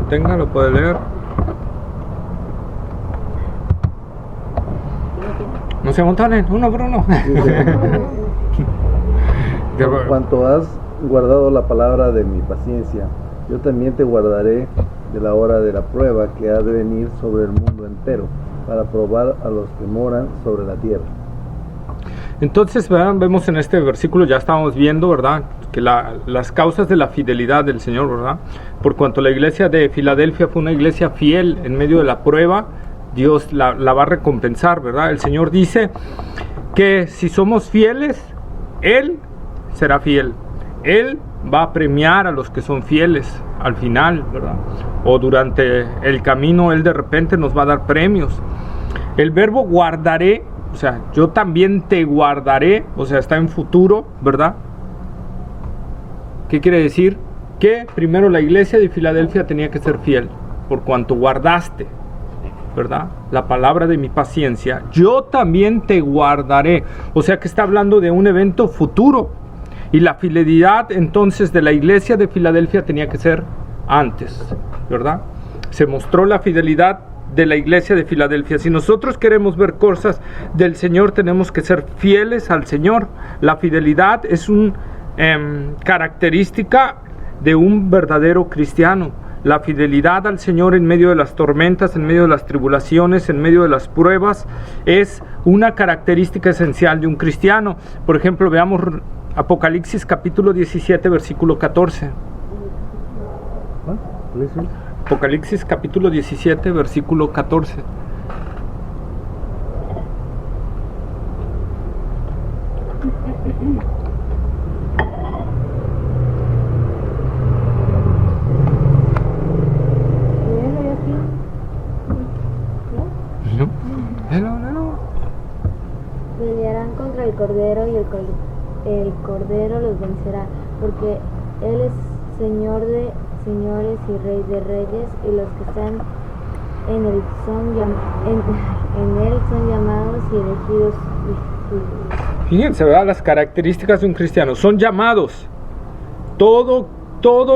tenga, lo puede leer. No se amontonen, uno por uno. Por cuanto has guardado la palabra de mi paciencia, yo también te guardaré de la hora de la prueba que ha de venir sobre el mundo entero, para probar a los que moran sobre la tierra. Entonces, ¿verdad? Vemos en este versículo, ya estábamos viendo, ¿verdad?, que las causas de la fidelidad del Señor, ¿verdad? Por cuanto la iglesia de Filadelfia fue una iglesia fiel en medio de la prueba, Dios la va a recompensar, ¿verdad? El Señor dice que si somos fieles, Él será fiel. Él va a premiar a los que son fieles al final, ¿verdad? O durante el camino, Él de repente nos va a dar premios. El verbo guardaré, o sea, yo también te guardaré, o sea, está en futuro, ¿verdad? ¿Qué quiere decir? Que primero la iglesia de Filadelfia tenía que ser fiel, por cuanto guardaste, ¿verdad?, la palabra de mi paciencia, yo también te guardaré. O sea que está hablando de un evento futuro. Y la fidelidad entonces de la iglesia de Filadelfia tenía que ser antes, ¿verdad? Se mostró la fidelidad de la iglesia de Filadelfia. Si nosotros queremos ver cosas del Señor, tenemos que ser fieles al Señor. La fidelidad es una característica de un verdadero cristiano. La fidelidad al Señor en medio de las tormentas, en medio de las tribulaciones, en medio de las pruebas, es una característica esencial de un cristiano. Por ejemplo, veamos Apocalipsis capítulo 17, versículo 14. Apocalipsis capítulo 17, versículo 14. Pelearán contra el Cordero y el Cordero los vencerá, porque Él es Señor de señores y Rey de reyes, y los que están en Él son llamados y elegidos. Fíjense, ¿verdad? Las características de un cristiano son llamados. Todo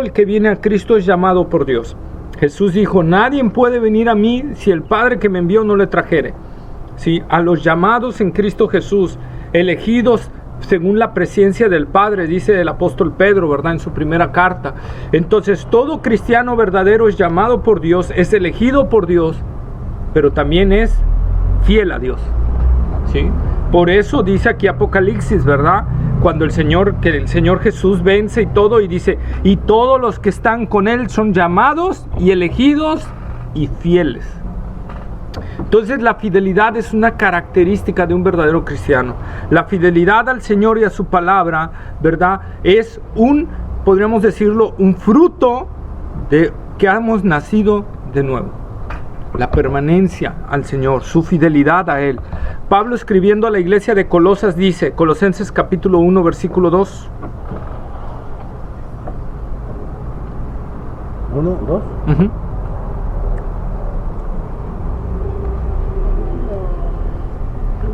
el que viene a Cristo es llamado por Dios. Jesús dijo: nadie puede venir a mí si el Padre que me envió no le trajere. ¿Sí? A los llamados en Cristo Jesús, elegidos según la presencia del Padre, dice el apóstol Pedro, ¿verdad?, en su primera carta. Entonces, todo cristiano verdadero es llamado por Dios, es elegido por Dios, pero también es fiel a Dios, ¿sí? Por eso dice aquí Apocalipsis, ¿verdad?, cuando el Señor Jesús vence y todo, y dice: y todos los que están con Él son llamados y elegidos y fieles. Entonces la fidelidad es una característica de un verdadero cristiano. La fidelidad al Señor y a su palabra, ¿verdad?, es podríamos decirlo, un fruto de que hemos nacido de nuevo. La permanencia al Señor, su fidelidad a Él. Pablo, escribiendo a la iglesia de Colosas, dice, Colosenses capítulo 1, versículo 2. 1, 2.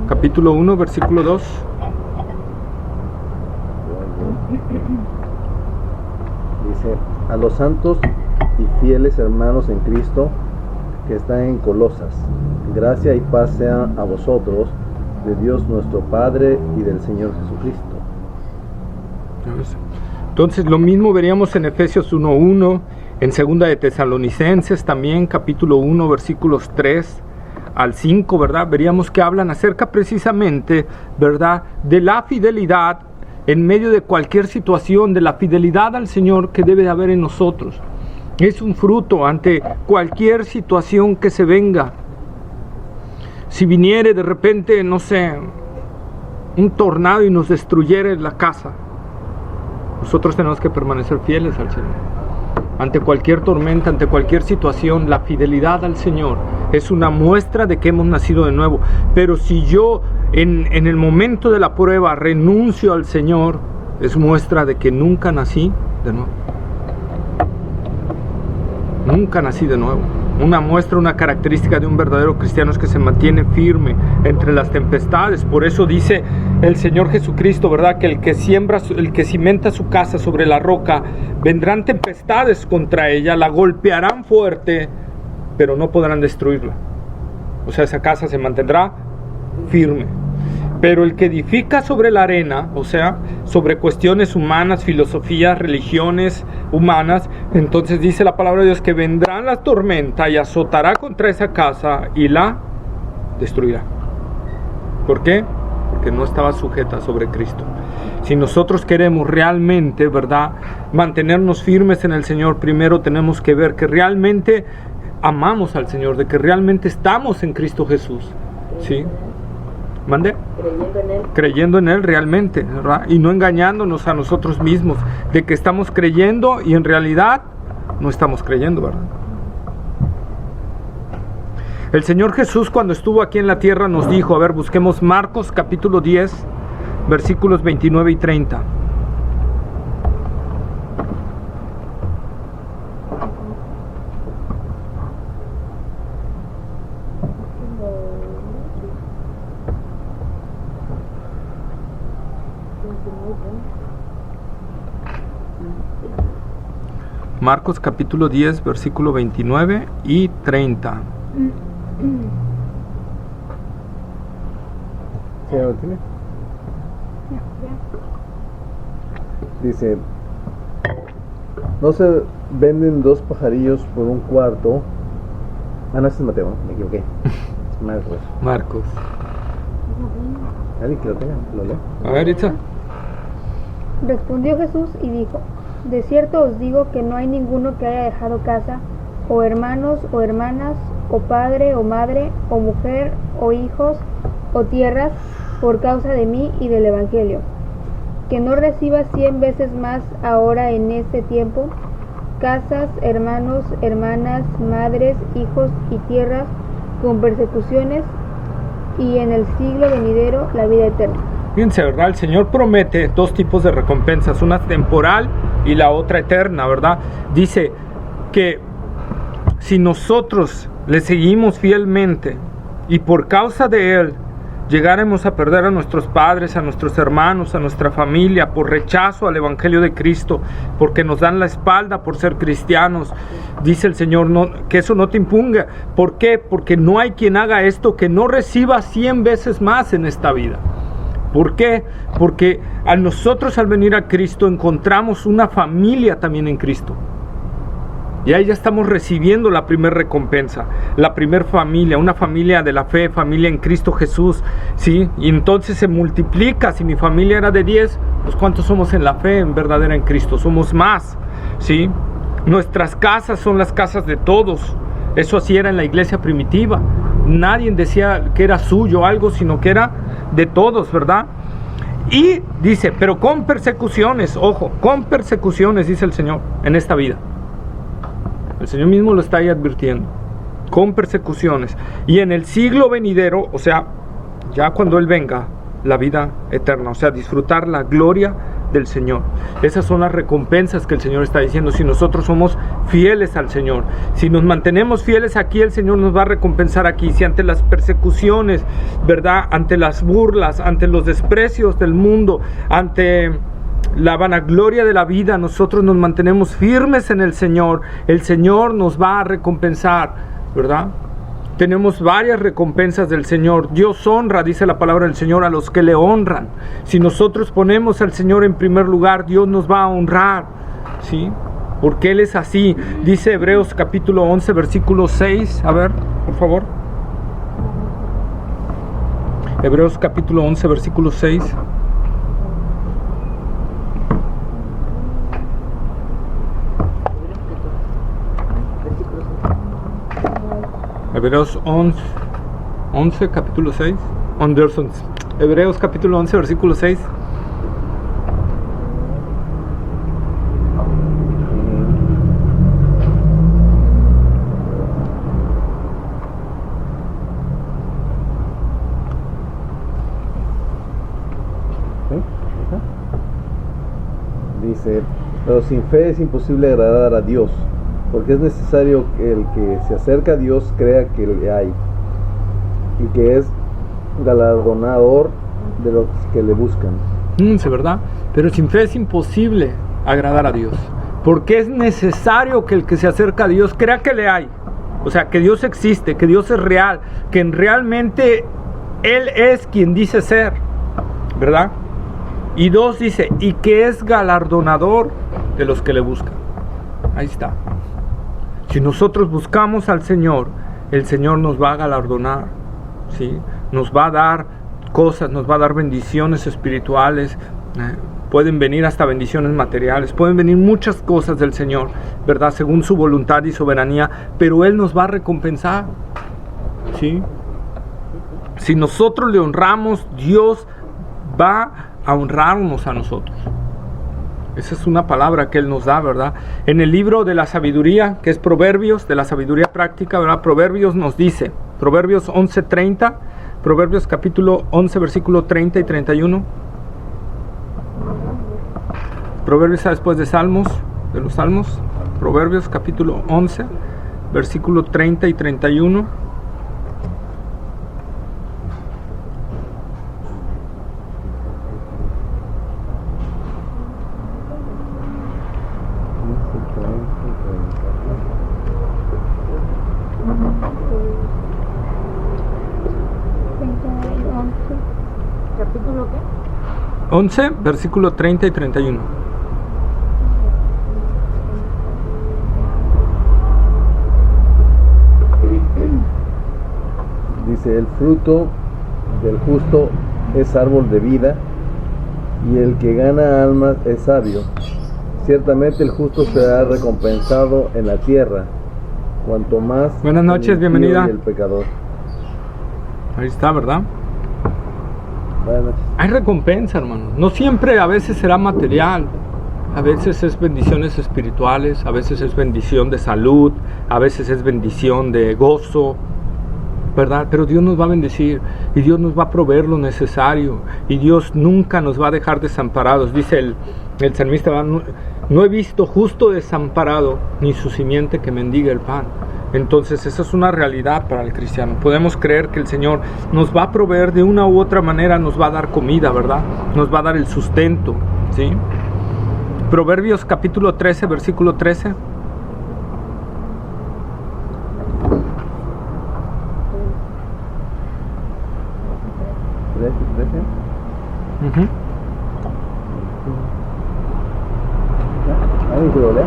Capítulo 1, versículo 2. Dice: a los santos y fieles hermanos en Cristo que están en Colosas, gracia y paz sean a vosotros, de Dios nuestro Padre y del Señor Jesucristo. Entonces lo mismo veríamos en Efesios 1:1, en 2 de Tesalonicenses también, capítulo 1, versículos 3 al 5, ¿verdad? Veríamos que hablan acerca precisamente, ¿verdad?, de la fidelidad en medio de cualquier situación, de la fidelidad al Señor que debe de haber en nosotros. Es un fruto ante cualquier situación que se venga. Si viniere de repente, no sé, un tornado y nos destruyere la casa, nosotros tenemos que permanecer fieles al Señor. Ante cualquier tormenta, ante cualquier situación, la fidelidad al Señor es una muestra de que hemos nacido de nuevo. Pero si yo en el momento de la prueba renuncio al Señor, es muestra de que nunca nací de nuevo. Nunca nací de nuevo. Una muestra, una característica de un verdadero cristiano es que se mantiene firme entre las tempestades. Por eso dice el Señor Jesucristo, ¿verdad? Que el que cimenta su casa sobre la roca, vendrán tempestades contra ella, la golpearán fuerte, pero no podrán destruirla. O sea, esa casa se mantendrá firme. Pero el que edifica sobre la arena, o sea, sobre cuestiones humanas, filosofías, religiones humanas, entonces dice la palabra de Dios que vendrá la tormenta y azotará contra esa casa y la destruirá. ¿Por qué? Porque no estaba sujeta sobre Cristo. Si nosotros queremos realmente, ¿verdad?, mantenernos firmes en el Señor, primero tenemos que ver que realmente amamos al Señor, de que realmente estamos en Cristo Jesús. ¿Sí? ¿Mande? Creyendo en Él realmente, ¿verdad? Y no engañándonos a nosotros mismos de que estamos creyendo y en realidad no estamos creyendo, ¿verdad? El Señor Jesús, cuando estuvo aquí en la tierra, nos dijo, a ver, busquemos Marcos capítulo 10, versículos 29 y 30. Marcos capítulo 10, versículo 29 y 30. ¿Sí, lo tiene? Dice, no se venden dos pajarillos por un cuarto. Ah, no, ese es Mateo, ¿no? Me equivoqué. Es Marcos. Alguien que lo tenga, lo leo. A ver, Itza. Respondió Jesús y dijo, de cierto os digo que no hay ninguno que haya dejado casa, o hermanos, o hermanas, o padre, o madre, o mujer, o hijos, o tierras, por causa de mí y del Evangelio, que no reciba 100 veces más ahora en este tiempo, casas, hermanos, hermanas, madres, hijos y tierras, con persecuciones, y en el siglo venidero la vida eterna. Fíjense, ¿verdad? El Señor promete dos tipos de recompensas, una temporal y la otra eterna, ¿verdad? Dice que si nosotros le seguimos fielmente y por causa de Él llegáramos a perder a nuestros padres, a nuestros hermanos, a nuestra familia por rechazo al Evangelio de Cristo, porque nos dan la espalda por ser cristianos, dice el Señor, que eso no te imponga. ¿Por qué? Porque no hay quien haga esto que no reciba 100 veces más en esta vida. ¿Por qué? Porque a nosotros al venir a Cristo encontramos una familia también en Cristo. Y ahí ya estamos recibiendo la primera recompensa, la primera familia, una familia de la fe, familia en Cristo Jesús, ¿sí? Y entonces se multiplica. Si mi familia era de 10, pues ¿cuántos somos en la fe en verdadera en Cristo? Somos más, ¿sí? Nuestras casas son las casas de todos. Eso así era en la iglesia primitiva. Nadie decía que era suyo algo, sino que era de todos, ¿verdad? Y dice, pero con persecuciones, ojo, con persecuciones, dice el Señor, en esta vida. El Señor mismo lo está ahí advirtiendo. Con persecuciones. Y en el siglo venidero, o sea, ya cuando Él venga, la vida eterna, o sea, disfrutar la gloria del Señor. Esas son las recompensas que el Señor está diciendo. Si nosotros somos fieles al Señor, si nos mantenemos fieles aquí, el Señor nos va a recompensar aquí. Si ante las persecuciones, ¿verdad?, ante las burlas, ante los desprecios del mundo, ante la vanagloria de la vida, nosotros nos mantenemos firmes en el Señor nos va a recompensar, ¿verdad? Tenemos varias recompensas del Señor. Dios honra, dice la palabra del Señor, a los que le honran. Si nosotros ponemos al Señor en primer lugar, Dios nos va a honrar, ¿sí? Porque Él es así. Dice Hebreos capítulo 11, versículo 6. A ver, por favor. Hebreos capítulo 11, versículo 6. Hebreos 11, capítulo 6. Hebreos capítulo 11, versículo 6. Dice, pero sin fe es imposible agradar a Dios, porque es necesario que el que se acerca a Dios crea que le hay y que es galardonador de los que le buscan. Sí, ¿verdad? Pero sin fe es imposible agradar a Dios, porque es necesario que el que se acerca a Dios crea que le hay, o sea, que Dios existe, que Dios es real, que realmente Él es quien dice ser, ¿verdad? Y 2 dice, y que es galardonador de los que le buscan. Ahí está. Si nosotros buscamos al Señor, el Señor nos va a galardonar, ¿sí? Nos va a dar cosas, nos va a dar bendiciones espirituales, pueden venir hasta bendiciones materiales, pueden venir muchas cosas del Señor, ¿verdad? Según su voluntad y soberanía, pero Él nos va a recompensar, ¿sí? Si nosotros le honramos, Dios va a honrarnos a nosotros. Esa es una palabra que Él nos da, ¿verdad? En el libro de la sabiduría, que es Proverbios, de la sabiduría práctica, ¿verdad? Proverbios nos dice, Proverbios 11:30, Proverbios capítulo 11, versículo 30 y 31. Proverbios está después de Salmos, de los Salmos. Proverbios capítulo 11, versículo 30 y 31. ¿Capítulo qué? 11, versículo 30 y 31. Dice, el fruto del justo es árbol de vida, y el que gana almas es sabio. Ciertamente el justo será recompensado en la tierra, cuanto más Buenas noches, el impío bienvenida. y el pecador. Ahí está, ¿verdad? Buenas noches. Hay recompensa, hermano. No siempre, a veces será material. A veces es bendiciones espirituales, a veces es bendición de salud, a veces es bendición de gozo, ¿verdad? Pero Dios nos va a bendecir y Dios nos va a proveer lo necesario y Dios nunca nos va a dejar desamparados. Dice el salmista, no he visto justo desamparado ni su simiente que mendiga el pan. Entonces esa es una realidad para el cristiano. Podemos creer que el Señor nos va a proveer de una u otra manera, nos va a dar comida, ¿verdad? Nos va a dar el sustento, ¿sí? Proverbios capítulo 13, versículo 13. Uh-huh. ¿Alguien que lo lea?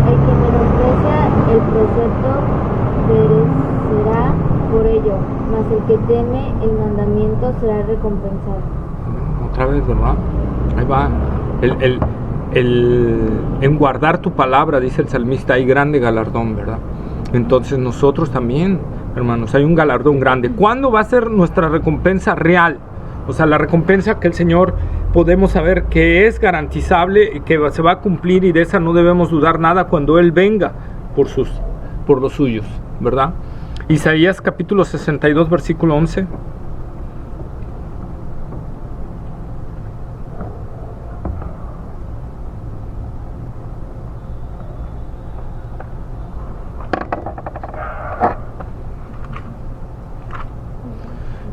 El que menosprecia el precepto perecerá por ello, mas el que teme el mandamiento será recompensado. Otra vez, ¿verdad? Ahí va. En guardar tu palabra, dice el salmista, hay grande galardón, ¿verdad? Entonces nosotros también, hermanos, hay un galardón grande. ¿Cuándo va a ser nuestra recompensa real? O sea, la recompensa que el Señor podemos saber que es garantizable y que se va a cumplir, y de esa no debemos dudar nada cuando Él venga por los suyos, ¿verdad? Isaías capítulo 62, versículo 11.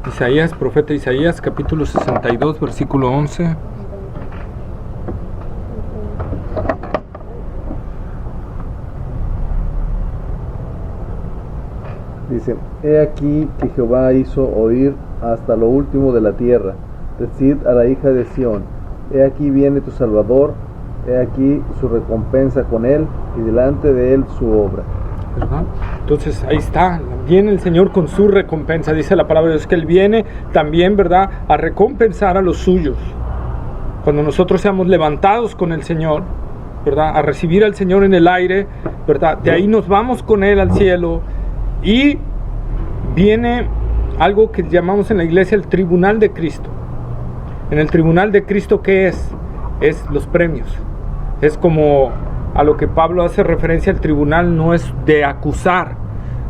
Isaías, profeta Isaías, capítulo 62, versículo 11. Dice, he aquí que Jehová hizo oír hasta lo último de la tierra. Decid a la hija de Sión, he aquí viene tu Salvador, he aquí su recompensa con él, y delante de él su obra. ¿Verdad? Entonces ahí está, viene el Señor con su recompensa, dice la palabra de Dios que Él viene también, ¿verdad?, a recompensar a los suyos. Cuando nosotros seamos levantados con el Señor, ¿verdad?, a recibir al Señor en el aire, ¿verdad?, de ahí nos vamos con Él al cielo, y viene algo que llamamos en la iglesia el tribunal de Cristo. En el tribunal de Cristo, ¿qué es? Es los premios. Es como a lo que Pablo hace referencia. El tribunal no es de acusar,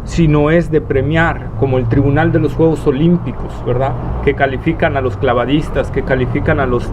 sino es de premiar, como el tribunal de los Juegos Olímpicos, ¿verdad? Que califican a los clavadistas, que califican a los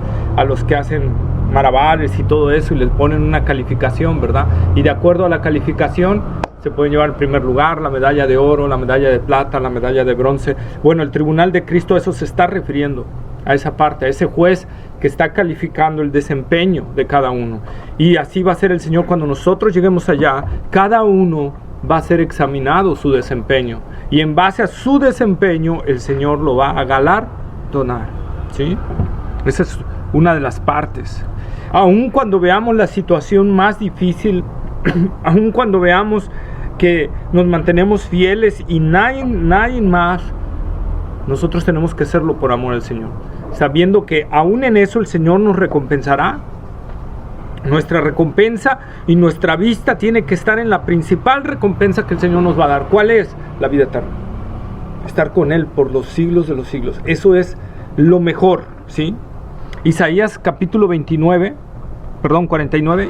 que hacen malabares y todo eso, y les ponen una calificación, ¿verdad? Y de acuerdo a la calificación se pueden llevar el primer lugar, la medalla de oro, la medalla de plata, la medalla de bronce. Bueno, el tribunal de Cristo a eso se está refiriendo, a esa parte, a ese juez que está calificando el desempeño de cada uno. Y así va a ser el Señor cuando nosotros lleguemos allá. Cada uno va a ser examinado su desempeño, y en base a su desempeño el Señor lo va a galardonar, ¿sí? Esa es una de las partes. Aun cuando veamos la situación más difícil, aun cuando veamos que nos mantenemos fieles y nadie más, nosotros tenemos que hacerlo por amor al Señor, sabiendo que aún en eso el Señor nos recompensará. Nuestra recompensa y nuestra vista tiene que estar en la principal recompensa que el Señor nos va a dar. ¿Cuál es? La vida eterna. Estar con Él por los siglos de los siglos. Eso es lo mejor, ¿sí? Isaías capítulo 49,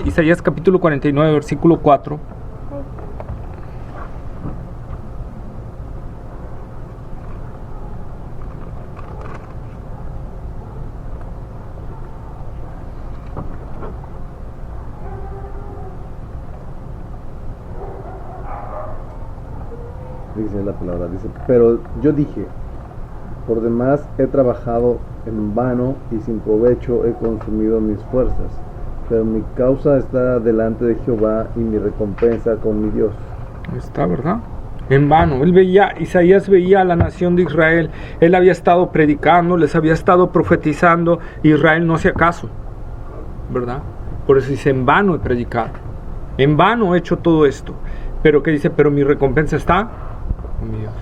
Isaías capítulo 49, versículo 4. Dice la palabra, dice, pero yo dije, por demás he trabajado en vano y sin provecho he consumido mis fuerzas, pero mi causa está delante de Jehová y mi recompensa con mi Dios. Está, ¿verdad? En vano. Isaías veía a la nación de Israel. Él había estado predicando, les había estado profetizando. Israel no hacía caso, ¿verdad? Por eso dice, en vano he predicado, en vano he hecho todo esto. Pero ¿qué dice? Pero mi recompensa está con mi Dios.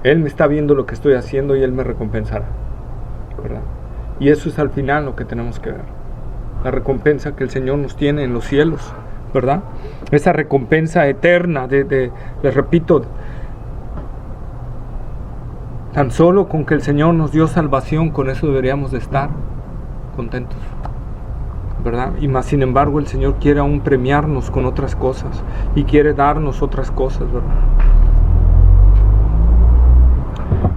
Él me está viendo lo que estoy haciendo y Él me recompensará, ¿verdad? Y eso es al final lo que tenemos que ver. La recompensa que el Señor nos tiene en los cielos, ¿verdad? Esa recompensa eterna les repito, tan solo con que el Señor nos dio salvación, con eso deberíamos de estar contentos, ¿verdad? Y más sin embargo el Señor quiere aún premiarnos con otras cosas y quiere darnos otras cosas, ¿verdad?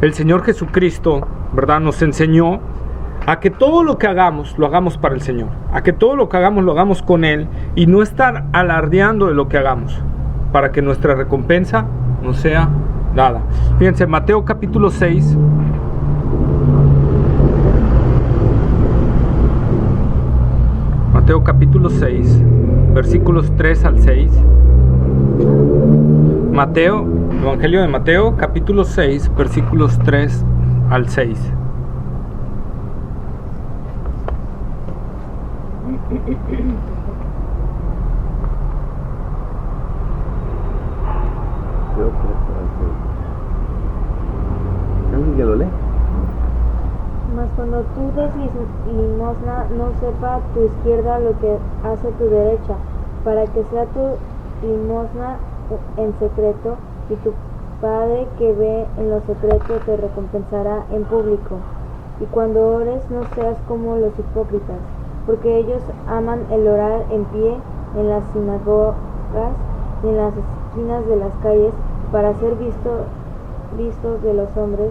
El Señor Jesucristo, ¿verdad?, nos enseñó a que todo lo que hagamos, lo hagamos para el Señor, a que todo lo que hagamos, lo hagamos con Él, y no estar alardeando de lo que hagamos, para que nuestra recompensa no sea dada. Fíjense, Mateo capítulo 6, Mateo capítulo 6, versículos 3 al 6. Mateo, Evangelio de Mateo, capítulo 6, versículos 3 al 6. ¿Alguien que lo lee? Mas cuando tú des limosna, no sepa tu izquierda lo que hace tu derecha, para que sea tu limosna en secreto, y tu Padre que ve en lo secreto te recompensará en público. Y cuando ores, no seas como los hipócritas, porque ellos aman el orar en pie en las sinagogas y en las esquinas de las calles, para ser vistos de los hombres.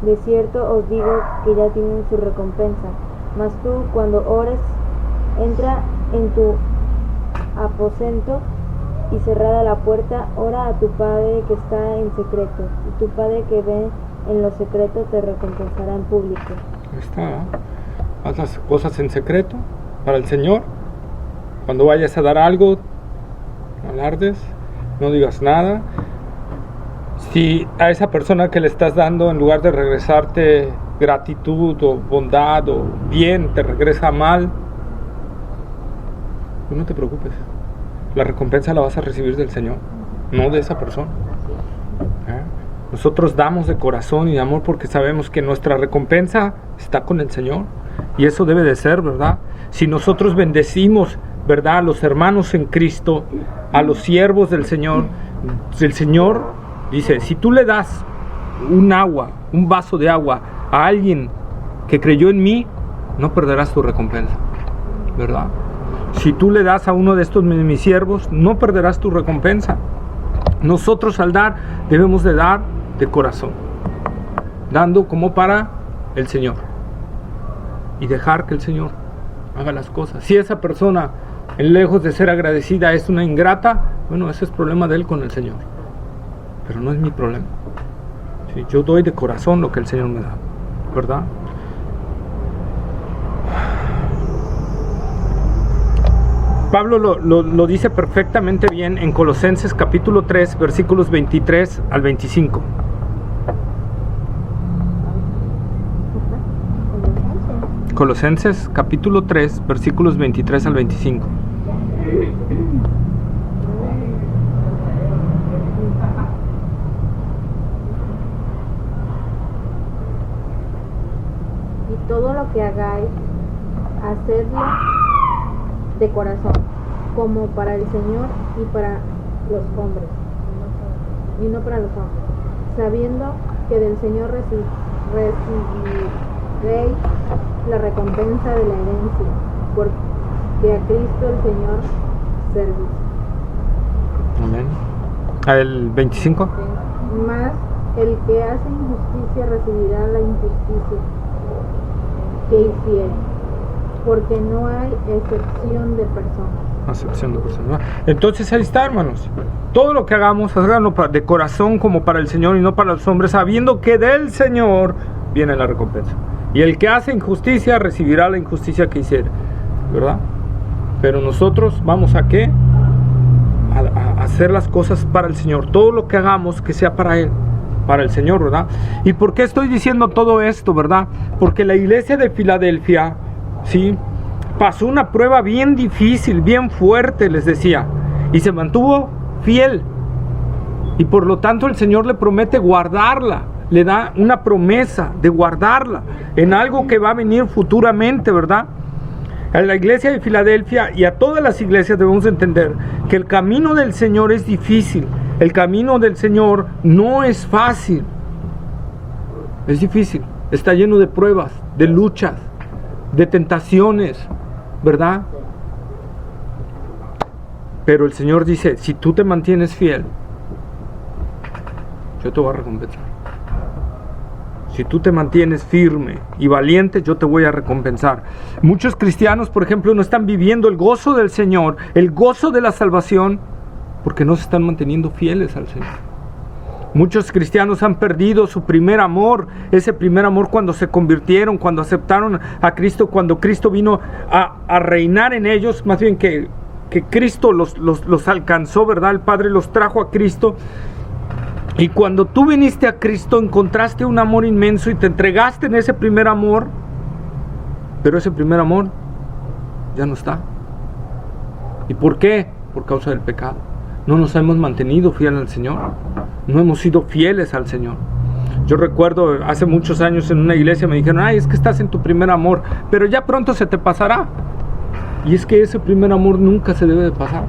De cierto os digo que ya tienen su recompensa. Mas tú, cuando ores, entra en tu aposento y cerrada la puerta, ora a tu Padre que está en secreto, y tu Padre que ve en lo secreto te recompensará en público. Ahí está, ¿eh? Haz las cosas en secreto para el Señor. Cuando vayas a dar algo, no alardes, no digas nada. Si a esa persona que le estás dando, en lugar de regresarte gratitud o bondad o bien, te regresa mal, pues no te preocupes. La recompensa la vas a recibir del Señor, no de esa persona. Nosotros damos de corazón y de amor porque sabemos que nuestra recompensa está con el Señor, y eso debe de ser, ¿verdad? Si nosotros bendecimos, ¿verdad?, a los hermanos en Cristo, a los siervos del Señor, el Señor dice, si tú le das un vaso de agua a alguien que creyó en mí, no perderás tu recompensa, ¿verdad? Si tú le das a uno de estos mis siervos, no perderás tu recompensa, Nosotros al dar debemos de dar de corazón, dando como para el Señor y dejar que el Señor haga las cosas. Si esa persona, lejos de ser agradecida, es una ingrata, bueno, ese es problema de él con el Señor, pero no es mi problema. Sí, yo doy de corazón lo que el Señor me da, ¿verdad? Pablo lo dice perfectamente bien en Colosenses capítulo 3, versículos 23 al 25. Colosenses capítulo 3, versículos 23 al 25. Y todo lo que hagáis, hacedlo de corazón, como para el Señor y para los hombres, y no para los hombres, sabiendo que del Señor recibiréis la recompensa de la herencia, porque a Cristo el Señor servís. Amén. ¿El 25? Mas el que hace injusticia recibirá la injusticia que hiciere, porque no hay excepción de personas. Acepción de personas. Entonces ahí está, hermanos. Todo lo que hagamos, háganlo de corazón como para el Señor y no para los hombres, sabiendo que del Señor viene la recompensa. Y el que hace injusticia recibirá la injusticia que hiciere, ¿verdad? Pero nosotros vamos a ¿qué? A hacer las cosas para el Señor. Todo lo que hagamos que sea para Él, para el Señor, ¿verdad? ¿Y por qué estoy diciendo todo esto, verdad? Porque la iglesia de Filadelfia, ¿sí?, pasó una prueba bien difícil, bien fuerte, les decía, y se mantuvo fiel. Y por lo tanto el Señor le promete guardarla, le da una promesa de guardarla en algo que va a venir futuramente, ¿verdad? A la iglesia de Filadelfia y a todas las iglesias debemos entender que el camino del Señor es difícil, el camino del Señor no es fácil, es difícil, está lleno de pruebas, de luchas, de tentaciones, ¿verdad? Pero el Señor dice, si tú te mantienes fiel, yo te voy a recompensar. Si tú te mantienes firme y valiente, yo te voy a recompensar. Muchos cristianos, por ejemplo, no están viviendo el gozo del Señor, el gozo de la salvación, porque no se están manteniendo fieles al Señor. Muchos cristianos han perdido su primer amor, ese primer amor cuando se convirtieron, cuando aceptaron a Cristo, cuando Cristo vino a reinar en ellos, más bien que Cristo los alcanzó, ¿verdad? El Padre los trajo a Cristo. Y cuando tú viniste a Cristo, encontraste un amor inmenso y te entregaste en ese primer amor, pero ese primer amor ya no está. ¿Y por qué? Por causa del pecado. No nos hemos mantenido fieles al Señor, no hemos sido fieles al Señor. Yo recuerdo hace muchos años en una iglesia me dijeron, ay, es que estás en tu primer amor, pero ya pronto se te pasará. Y es que ese primer amor nunca se debe de pasar.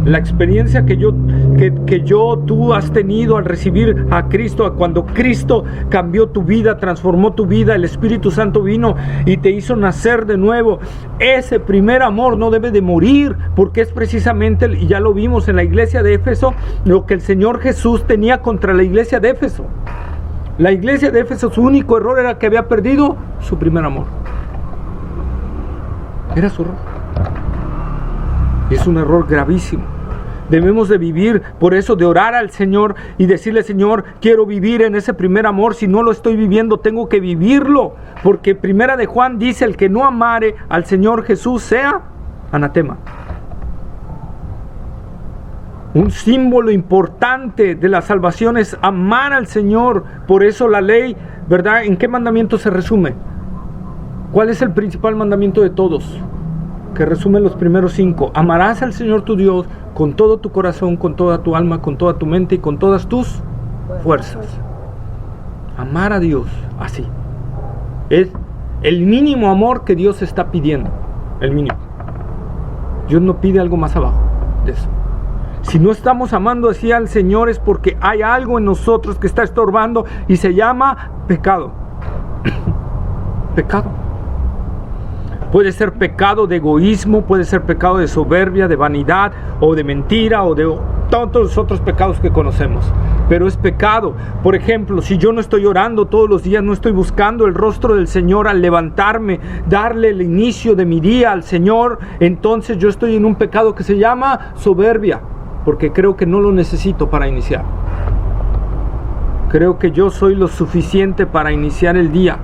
La experiencia que tú has tenido al recibir a Cristo, cuando Cristo cambió tu vida, transformó tu vida, el Espíritu Santo vino y te hizo nacer de nuevo, ese primer amor no debe de morir, porque es precisamente, y ya lo vimos en la iglesia de Éfeso, lo que el Señor Jesús tenía contra la iglesia de Éfeso. La iglesia de Éfeso, su único error era que había perdido su primer amor. Era su error. Es un error gravísimo. Debemos de vivir, por eso de orar al Señor y decirle, Señor, quiero vivir en ese primer amor. Si no lo estoy viviendo, tengo que vivirlo, porque Primera de Juan dice, el que no amare al Señor Jesús sea anatema. Un símbolo importante de la salvación es amar al Señor. Por eso la ley, ¿verdad? ¿En qué mandamiento se resume? ¿Cuál es el principal mandamiento de todos? Que resume los primeros 5. Amarás al Señor tu Dios con todo tu corazón, con toda tu alma, con toda tu mente y con todas tus fuerzas. Amar a Dios así es el mínimo amor que Dios está pidiendo. El mínimo. Dios no pide algo más abajo de eso. Si no estamos amando así al Señor es porque hay algo en nosotros que está estorbando y se llama pecado. Pecado. Puede ser pecado de egoísmo, puede ser pecado de soberbia, de vanidad, o de mentira, o tantos los otros pecados que conocemos, pero es pecado. Por ejemplo, si yo no estoy orando todos los días, no estoy buscando el rostro del Señor al levantarme, darle el inicio de mi día al Señor, entonces yo estoy en un pecado que se llama soberbia, porque creo que no lo necesito para iniciar. Creo que yo soy lo suficiente para iniciar el día.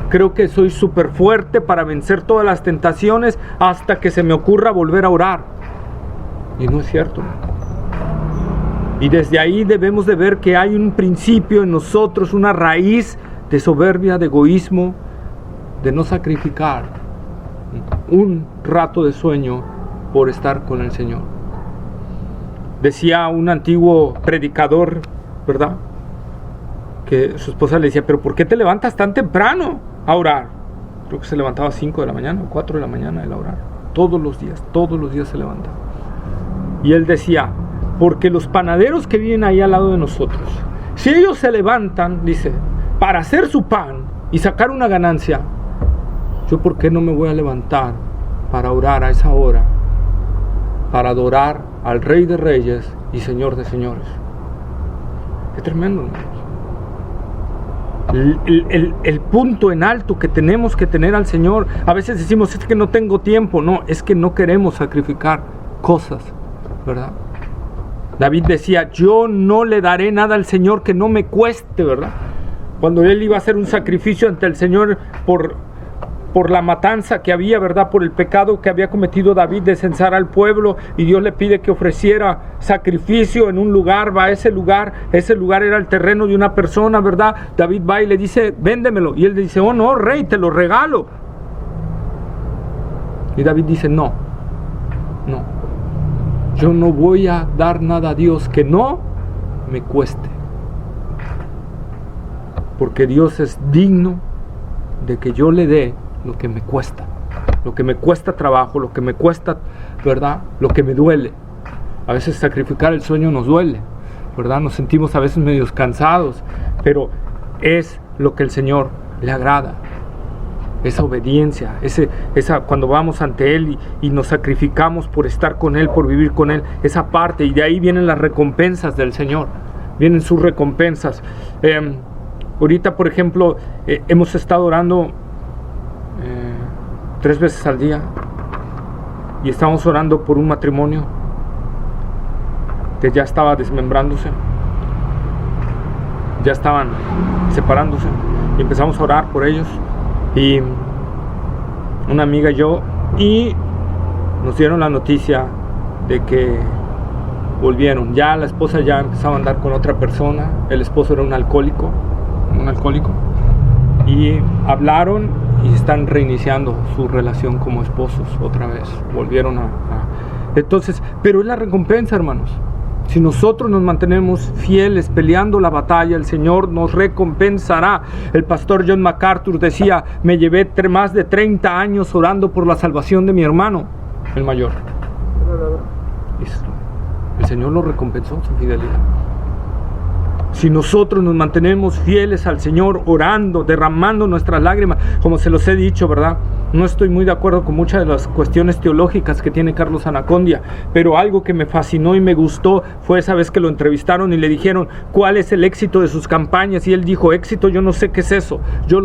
Creo que soy súper fuerte para vencer todas las tentaciones hasta que se me ocurra volver a orar. Y no es cierto. Y desde ahí debemos de ver que hay un principio en nosotros, una raíz de soberbia, de egoísmo, de no sacrificar un rato de sueño por estar con el Señor. Decía un antiguo predicador, ¿verdad?, que su esposa le decía, pero ¿por qué te levantas tan temprano a orar? Creo que se levantaba a 5 de la mañana o 4 de la mañana a orar. Todos los días se levantaba. Y él decía, porque los panaderos que viven ahí al lado de nosotros, si ellos se levantan, dice, para hacer su pan y sacar una ganancia, ¿yo por qué no me voy a levantar para orar a esa hora? Para adorar al Rey de Reyes y Señor de Señores. Qué tremendo, hermanos. El punto en alto que tenemos que tener al Señor. A veces decimos, es que no tengo tiempo. No, es que no queremos sacrificar cosas, ¿verdad? David decía, yo no le daré nada al Señor que no me cueste, ¿verdad? Cuando él iba a hacer un sacrificio ante el Señor por la matanza que había, ¿verdad?, por el pecado que había cometido David de censar al pueblo, y Dios le pide que ofreciera sacrificio en un lugar, va a ese lugar era el terreno de una persona, ¿verdad? David va y le dice, véndemelo, y él le dice, oh no, rey, te lo regalo. Y David dice, no, yo no voy a dar nada a Dios que no me cueste, porque Dios es digno de que yo le dé lo que me cuesta trabajo, lo que me cuesta, ¿verdad?, lo que me duele. A veces sacrificar el sueño nos duele, ¿verdad? Nos sentimos a veces medios cansados, pero es lo que el Señor le agrada. Esa obediencia, esa cuando vamos ante Él y nos sacrificamos por estar con Él, por vivir con Él, esa parte, y de ahí vienen las recompensas del Señor, vienen sus recompensas. Ahorita, por ejemplo, hemos estado orando 3 veces al día, y estamos orando por un matrimonio que ya estaba desmembrándose, ya estaban separándose, y empezamos a orar por ellos, y una amiga y yo, y nos dieron la noticia de que volvieron. Ya la esposa ya empezaba a andar con otra persona, el esposo era un alcohólico, y hablaron y están reiniciando su relación como esposos otra vez, volvieron entonces, pero es la recompensa, hermanos. Si nosotros nos mantenemos fieles peleando la batalla, el Señor nos recompensará. El pastor John MacArthur decía, me llevé más de 30 años orando por la salvación de mi hermano, el mayor. El Señor lo recompensó su fidelidad. Si nosotros nos mantenemos fieles al Señor, orando, derramando nuestras lágrimas, como se los he dicho, ¿verdad? No estoy muy de acuerdo con muchas de las cuestiones teológicas que tiene Carlos Anacondia, pero algo que me fascinó y me gustó fue esa vez que lo entrevistaron y le dijeron cuál es el éxito de sus campañas, y él dijo, éxito, yo no sé qué es eso, yo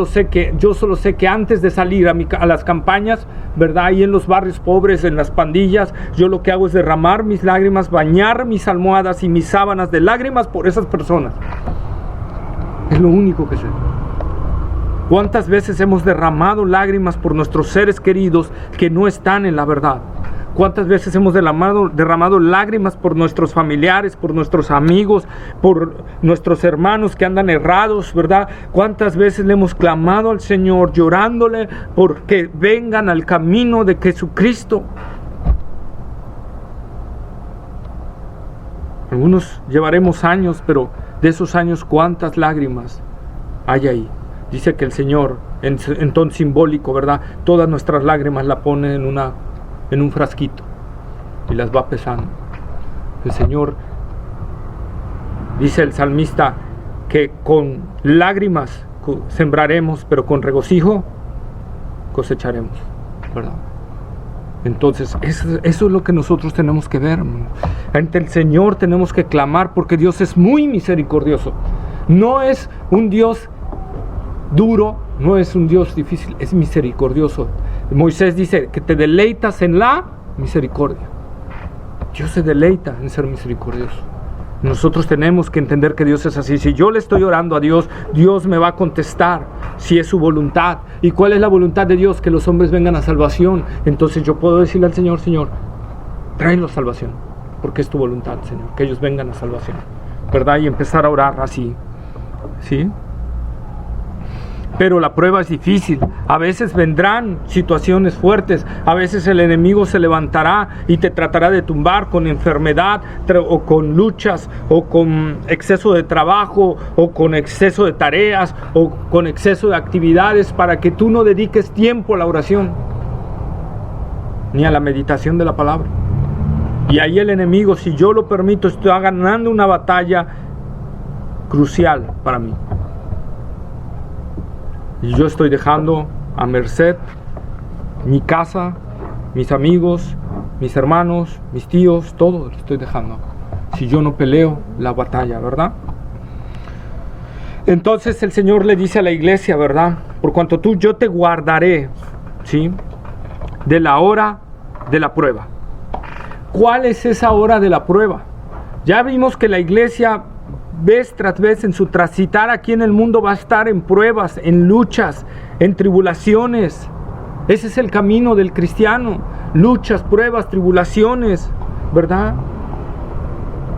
solo sé que antes de salir a las campañas, ¿verdad?, ahí en los barrios pobres, en las pandillas, yo lo que hago es derramar mis lágrimas, bañar mis almohadas y mis sábanas de lágrimas por esas personas. Es lo único que sé. ¿Cuántas veces hemos derramado lágrimas por nuestros seres queridos que no están en la verdad? ¿Cuántas veces hemos derramado lágrimas por nuestros familiares, por nuestros amigos, por nuestros hermanos que andan errados, ¿verdad? ¿Cuántas veces le hemos clamado al Señor llorándole porque vengan al camino de Jesucristo? Algunos llevaremos años, pero de esos años, ¿cuántas lágrimas hay ahí? Dice que el Señor, en tono simbólico, ¿verdad?, todas nuestras lágrimas la pone en un frasquito y las va pesando. El Señor, dice el salmista, que con lágrimas sembraremos, pero con regocijo cosecharemos, ¿verdad? Entonces, eso es lo que nosotros tenemos que ver, hermano. Ante el Señor tenemos que clamar, porque Dios es muy misericordioso. No es un Dios duro, no es un Dios difícil, es misericordioso. Moisés dice que te deleitas en la misericordia. Dios se deleita en ser misericordioso. Nosotros tenemos que entender que Dios es así. Si yo le estoy orando a Dios, Dios me va a contestar si es su voluntad. ¿Y cuál es la voluntad de Dios? Que los hombres vengan a salvación. Entonces yo puedo decirle al Señor, Señor, tráelos salvación, porque es tu voluntad, Señor, que ellos vengan a salvación, ¿verdad? Y empezar a orar así, ¿sí? Pero la prueba es difícil. A veces vendrán situaciones fuertes. A veces el enemigo se levantará y te tratará de tumbar con enfermedad, o con luchas, o con exceso de trabajo, o con exceso de tareas, o con exceso de actividades, para que tú no dediques tiempo a la oración ni a la meditación de la palabra. Y ahí el enemigo, si yo lo permito, está ganando una batalla crucial para mí. Y yo estoy dejando a merced mi casa, mis amigos, mis hermanos, mis tíos, todo lo estoy dejando. Si yo no peleo la batalla, ¿verdad? Entonces el Señor le dice a la iglesia, ¿verdad? Por cuanto yo te guardaré, ¿sí? De la hora de la prueba. ¿Cuál es esa hora de la prueba? Ya vimos que la iglesia, vez tras vez, en su transitar aquí en el mundo, va a estar en pruebas, en luchas, en tribulaciones. Ese es el camino del cristiano: luchas, pruebas, tribulaciones, ¿verdad?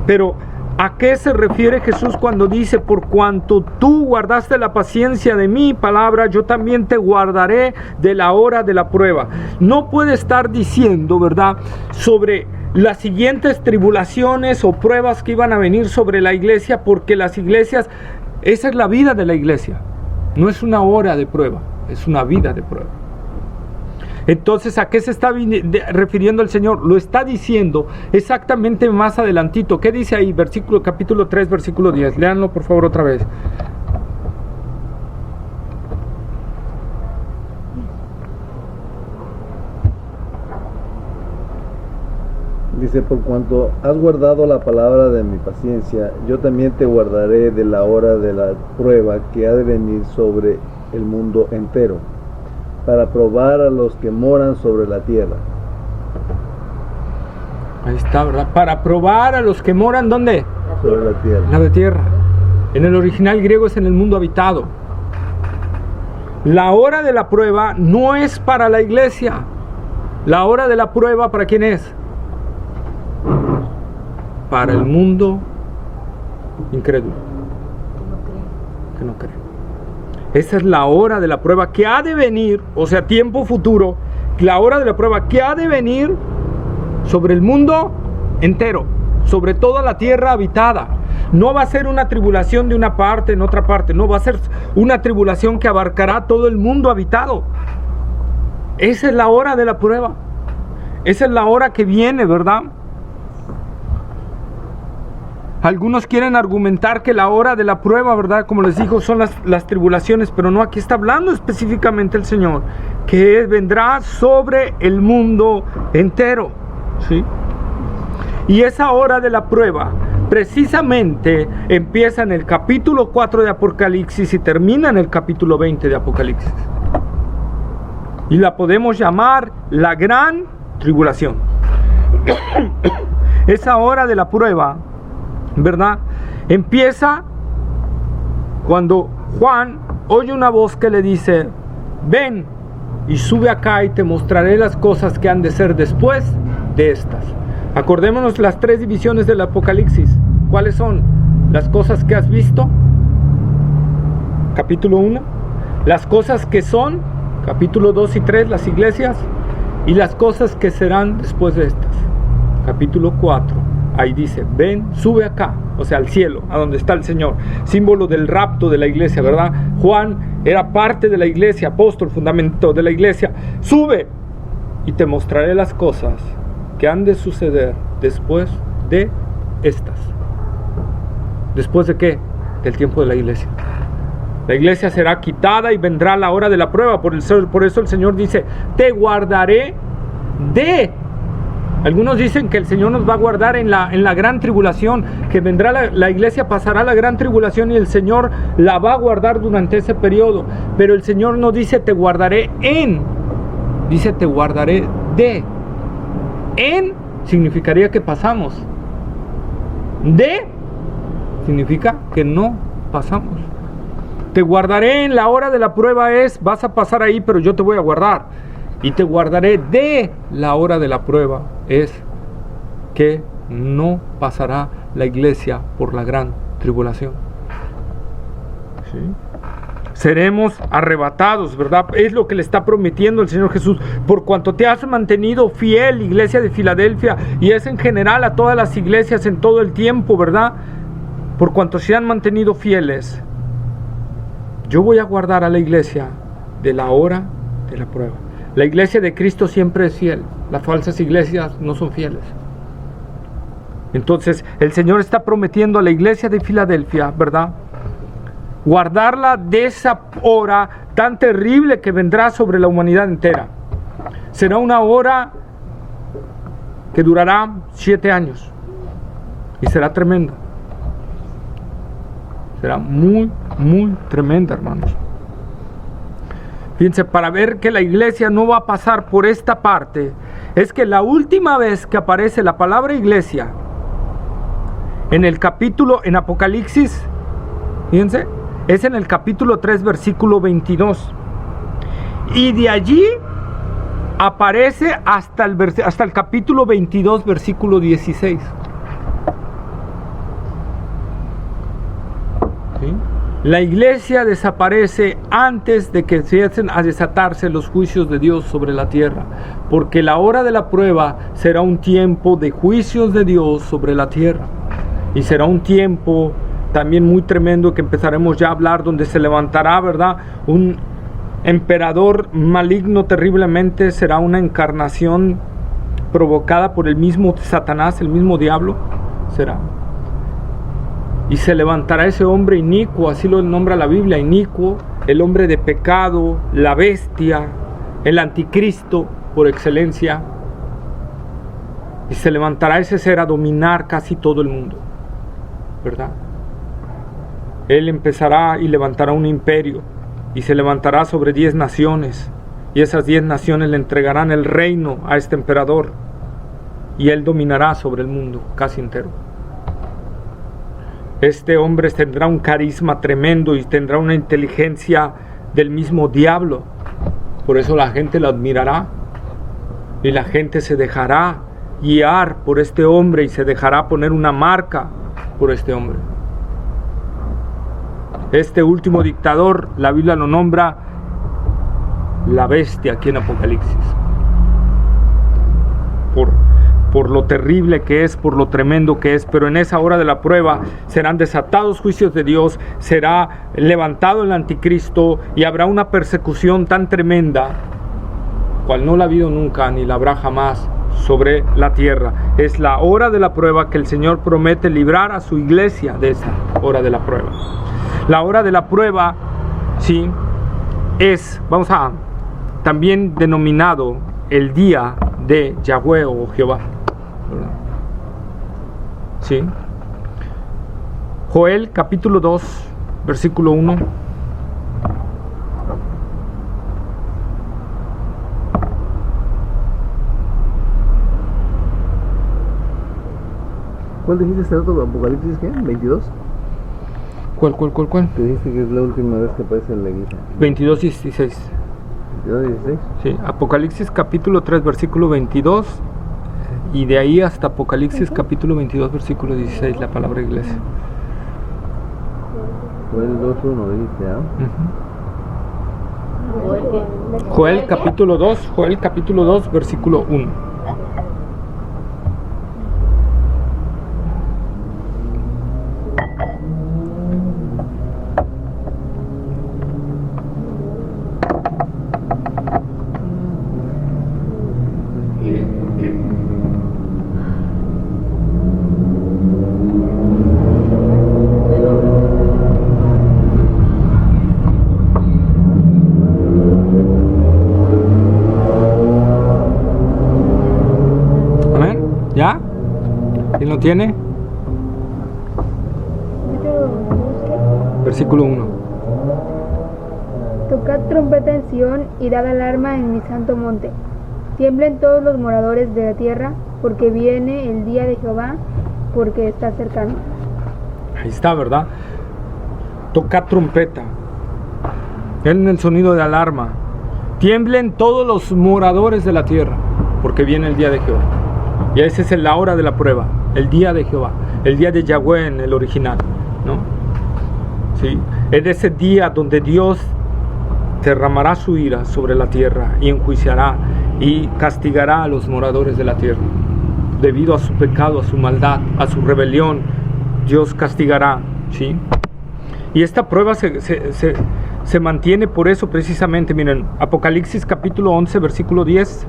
Pero ¿a qué se refiere Jesús cuando dice: por cuanto tú guardaste la paciencia de mi palabra, yo también te guardaré de la hora de la prueba? No puede estar diciendo, ¿verdad?, sobre las siguientes tribulaciones o pruebas que iban a venir sobre la iglesia, porque las iglesias, esa es la vida de la iglesia. No es una hora de prueba, es una vida de prueba. Entonces, ¿a qué se está refiriendo el Señor? Lo está diciendo exactamente más adelantito. ¿Qué dice ahí? Capítulo 3, versículo 10. Léanlo por favor otra vez. Dice: por cuanto has guardado la palabra de mi paciencia, yo también te guardaré de la hora de la prueba que ha de venir sobre el mundo entero, para probar a los que moran sobre la tierra. Ahí está, ¿verdad? Para probar a los que moran, ¿dónde? Sobre la tierra. La tierra. En el original griego es en el mundo habitado. La hora de la prueba no es para la iglesia. La hora de la prueba, ¿para quién es? Para el mundo incrédulo, que no cree. Esa es la hora de la prueba que ha de venir, o sea, tiempo futuro. La hora de la prueba que ha de venir sobre el mundo entero, sobre toda la tierra habitada. No va a ser una tribulación de una parte en otra parte, no, va a ser una tribulación que abarcará todo el mundo habitado. Esa es la hora de la prueba. Esa es la hora que viene, ¿verdad? Algunos quieren argumentar que la hora de la prueba, ¿verdad?, como les digo, son las tribulaciones, pero no, aquí está hablando específicamente el Señor, que vendrá sobre el mundo entero, ¿sí? Y esa hora de la prueba precisamente empieza en el capítulo 4 de Apocalipsis y termina en el capítulo 20 de Apocalipsis. Y la podemos llamar la gran tribulación. Esa hora de la prueba, ¿verdad?, empieza cuando Juan oye una voz que le dice: ven y sube acá y te mostraré las cosas que han de ser después de estas. Acordémonos las tres divisiones del Apocalipsis. ¿Cuáles son? Las cosas que has visto, capítulo 1. Las cosas que son, capítulo 2 y 3, las iglesias. Y las cosas que serán después de estas, capítulo 4. Ahí dice: ven, sube acá, o sea, al cielo, a donde está el Señor. Símbolo del rapto de la iglesia, ¿verdad? Juan era parte de la iglesia, apóstol, fundamento de la iglesia. Sube y te mostraré las cosas que han de suceder después de estas. ¿Después de qué? Del tiempo de la iglesia. La iglesia será quitada y vendrá la hora de la prueba. Por eso el Señor dice: te guardaré de. Algunos dicen que el Señor nos va a guardar en la gran tribulación, que vendrá la iglesia, pasará la gran tribulación y el Señor la va a guardar durante ese periodo. Pero el Señor no dice te guardaré en, dice te guardaré de. En significaría que pasamos. De significa que no pasamos. Te guardaré en la hora de la prueba es, vas a pasar ahí, pero yo te voy a guardar. Y te guardaré de la hora de la prueba es que no pasará la iglesia por la gran tribulación. ¿Sí? Seremos arrebatados, ¿verdad? Es lo que le está prometiendo el Señor Jesús. Por cuanto te has mantenido fiel, iglesia de Filadelfia, y es en general a todas las iglesias en todo el tiempo, ¿verdad? Por cuanto se han mantenido fieles, yo voy a guardar a la iglesia de la hora de la prueba. La iglesia de Cristo siempre es fiel. Las falsas iglesias no son fieles. Entonces, el Señor está prometiendo a la iglesia de Filadelfia, ¿verdad? Guardarla de esa hora tan terrible que vendrá sobre la humanidad entera. Será una hora que durará 7 años. Y será tremenda. Será muy, muy tremenda, hermanos. Fíjense, para ver que la iglesia no va a pasar por esta parte, es que la última vez que aparece la palabra iglesia en Apocalipsis, fíjense, es en el capítulo 3, versículo 22. Y de allí aparece hasta el capítulo 22, versículo 16. ¿Sí? La iglesia desaparece antes de que empiecen a desatarse los juicios de Dios sobre la tierra, porque la hora de la prueba será un tiempo de juicios de Dios sobre la tierra, y será un tiempo también muy tremendo que empezaremos ya a hablar, donde se levantará, ¿verdad?, un emperador maligno terriblemente. Será una encarnación provocada por el mismo Satanás, el mismo diablo, será. Y se levantará ese hombre inicuo, así lo nombra la Biblia, inicuo, el hombre de pecado, la bestia, el anticristo por excelencia. Y se levantará ese ser a dominar casi todo el mundo, ¿verdad? Él empezará y levantará un imperio, y se levantará sobre 10 naciones, y esas 10 naciones le entregarán el reino a este emperador, y él dominará sobre el mundo casi entero. Este hombre tendrá un carisma tremendo y tendrá una inteligencia del mismo diablo. Por eso la gente lo admirará. Y la gente se dejará guiar por este hombre y se dejará poner una marca por este hombre. Este último dictador, la Biblia lo nombra la bestia aquí en Apocalipsis. Por lo terrible que es, por lo tremendo que es. Pero en esa hora de la prueba serán desatados juicios de Dios, será levantado el anticristo y habrá una persecución tan tremenda, cual no la ha habido nunca ni la habrá jamás sobre la tierra. Es la hora de la prueba que el Señor promete librar a su iglesia de esa hora de la prueba. La hora de la prueba, sí, es, también denominado el día de Yahweh o Jehová, ¿verdad? Sí. Joel capítulo 2, versículo 1. ¿Cuál dijiste este otro Apocalipsis qué? ¿22? ¿Cuál? Que dijiste que es la última vez que aparece en la iglesia. 22:16. ¿22:16? Sí, Apocalipsis capítulo 3, versículo 22, y de ahí hasta Apocalipsis capítulo 22, versículo 16, la palabra iglesia. Joel 2:1 dijiste, ¿ah? Joel capítulo 2, versículo 1. tiene? Versículo 1. Tocad trompeta en Sión y dad alarma en mi santo monte. Tiemblen todos los moradores de la tierra, porque viene el día de Jehová, porque está cercano. Ahí está, ¿verdad? Tocad trompeta. En el sonido de alarma. Tiemblen todos los moradores de la tierra, porque viene el día de Jehová. Y esa es la hora de la prueba, el día de Jehová, el día de Yahweh en el original, ¿no? ¿Sí? Es ese día donde Dios derramará su ira sobre la tierra y enjuiciará y castigará a los moradores de la tierra. Debido a su pecado, a su maldad, a su rebelión, Dios castigará, ¿sí? Y esta prueba se mantiene por eso precisamente. Miren, Apocalipsis capítulo 11, versículo 10.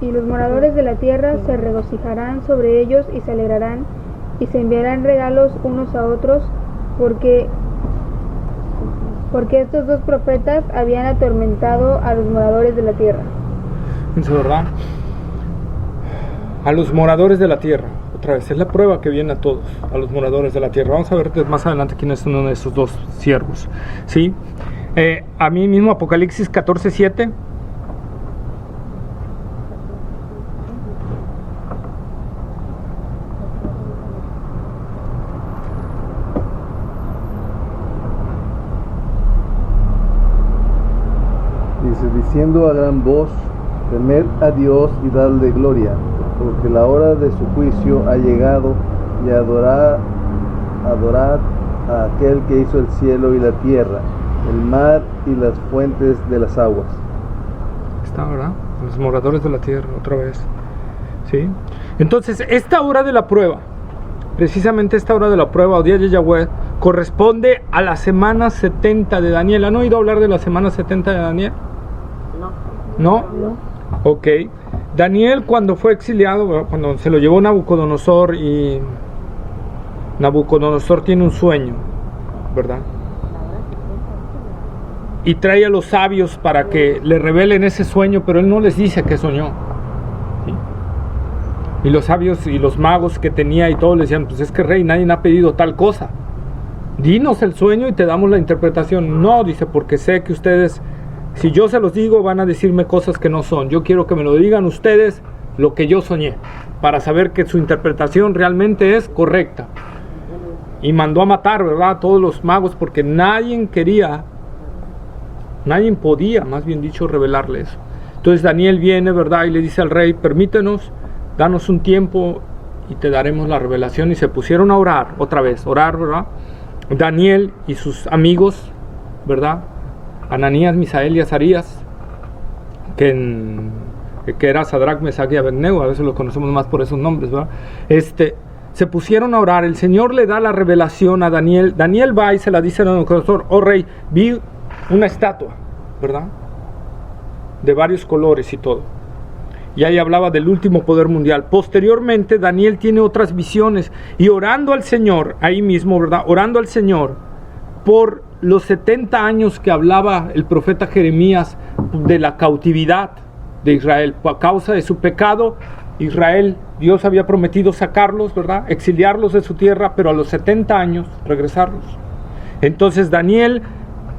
Y los moradores de la tierra se regocijarán sobre ellos y se alegrarán y se enviarán regalos unos a otros, porque estos dos profetas habían atormentado a los moradores de la tierra. ¿Es verdad? A los moradores de la tierra. Otra vez, es la prueba que viene a todos, a los moradores de la tierra. Vamos a ver más adelante quién es uno de esos dos siervos, ¿sí? A mí mismo, Apocalipsis 14, 7. Diciendo a gran voz, temed a Dios y dadle gloria, porque la hora de su juicio ha llegado, y adorad a aquel que hizo el cielo y la tierra, el mar y las fuentes de las aguas. Está, ¿verdad? Los moradores de la tierra, otra vez, ¿sí? Entonces, esta hora de la prueba, precisamente esta hora de la prueba, o día de Yahweh, corresponde a la semana 70 de Daniel. ¿Han oído hablar de la semana 70 de Daniel? ¿No? Ok. Daniel, cuando fue exiliado, cuando se lo llevó Nabucodonosor, y Nabucodonosor tiene un sueño, ¿verdad? Y trae a los sabios para que le revelen ese sueño, pero él no les dice que soñó, ¿sí? Y los sabios y los magos que tenía y todos le decían, pues es que rey, nadie ha pedido tal cosa. Dinos el sueño y te damos la interpretación. No, dice, porque sé que ustedes, si yo se los digo, van a decirme cosas que no son. Yo quiero que me lo digan ustedes lo que yo soñé, para saber que su interpretación realmente es correcta. Y mandó a matar, ¿verdad?, a todos los magos, porque nadie podía, más bien dicho, revelarle eso. Entonces Daniel viene, ¿verdad?, y le dice al rey, permítenos, danos un tiempo y te daremos la revelación. Y se pusieron a orar, otra vez, ¿verdad? Daniel y sus amigos, ¿verdad?, Ananías, Misael y Azarías, que era Sadrach, Mesach y Abednego, a veces los conocemos más por esos nombres, ¿verdad? Se pusieron a orar. El Señor le da la revelación a Daniel. Daniel va y se la dice a Nabucodonosor: oh rey, vi una estatua, ¿verdad?, de varios colores y todo. Y ahí hablaba del último poder mundial. Posteriormente Daniel tiene otras visiones, y orando al Señor, ahí mismo, ¿verdad?, orando al Señor por los 70 años que hablaba el profeta Jeremías de la cautividad de Israel. A causa de su pecado, Israel, Dios había prometido sacarlos, ¿verdad?, exiliarlos de su tierra, pero a los 70 años regresarlos. Entonces Daniel,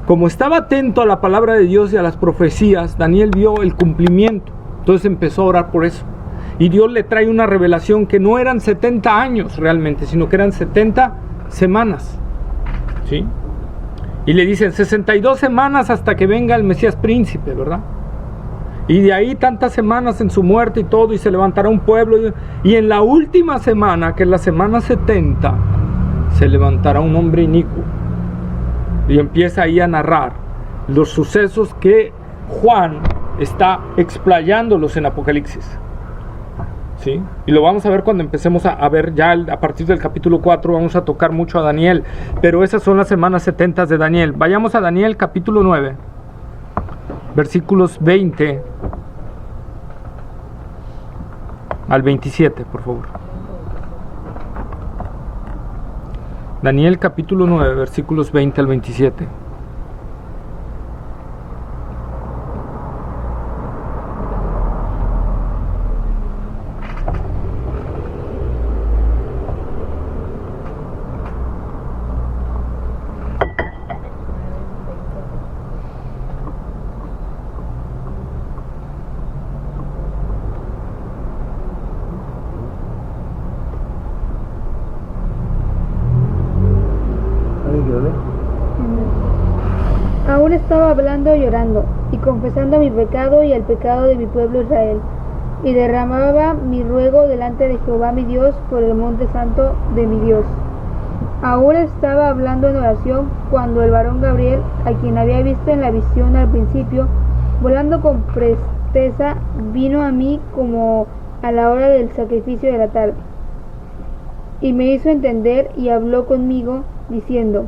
como estaba atento a la palabra de Dios y a las profecías, Daniel vio el cumplimiento. Entonces empezó a orar por eso. Y Dios le trae una revelación que no eran 70 años realmente, sino que eran 70 semanas, ¿sí? Y le dicen 62 semanas hasta que venga el Mesías príncipe, ¿verdad? Y de ahí tantas semanas en su muerte y todo, y se levantará un pueblo. Y en la última semana, que es la semana 70, se levantará un hombre inicuo. Y empieza ahí a narrar los sucesos que Juan está explayándolos en Apocalipsis. ¿Sí? Y lo vamos a ver cuando empecemos a ver ya a partir del capítulo 4, vamos a tocar mucho a Daniel, pero esas son las semanas 70 de Daniel. Vayamos a Daniel capítulo 9, versículos 20 al 27, por favor. Daniel capítulo 9, versículos 20 al 27. Aún estaba hablando y llorando, y confesando mi pecado y el pecado de mi pueblo Israel, y derramaba mi ruego delante de Jehová mi Dios por el monte santo de mi Dios. Aún estaba hablando en oración cuando el varón Gabriel, a quien había visto en la visión al principio, volando con presteza, vino a mí como a la hora del sacrificio de la tarde, y me hizo entender y habló conmigo, diciendo: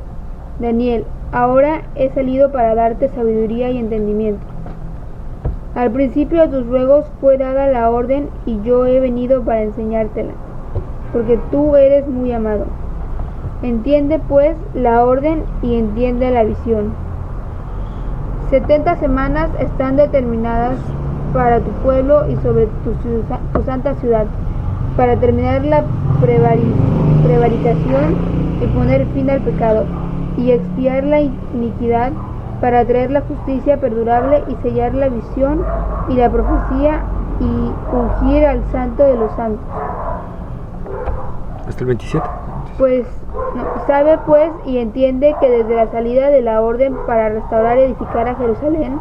Daniel, ahora he salido para darte sabiduría y entendimiento. Al principio de tus ruegos fue dada la orden, y yo he venido para enseñártela, porque tú eres muy amado. Entiende pues la orden y entiende la visión. 70 semanas están determinadas para tu pueblo y sobre tu santa ciudad, para terminar la prevaricación y poner fin al pecado, y expiar la iniquidad, para traer la justicia perdurable y sellar la visión y la profecía y ungir al santo de los santos. Hasta el 27. Sabe pues y entiende que desde la salida de la orden para restaurar y edificar a Jerusalén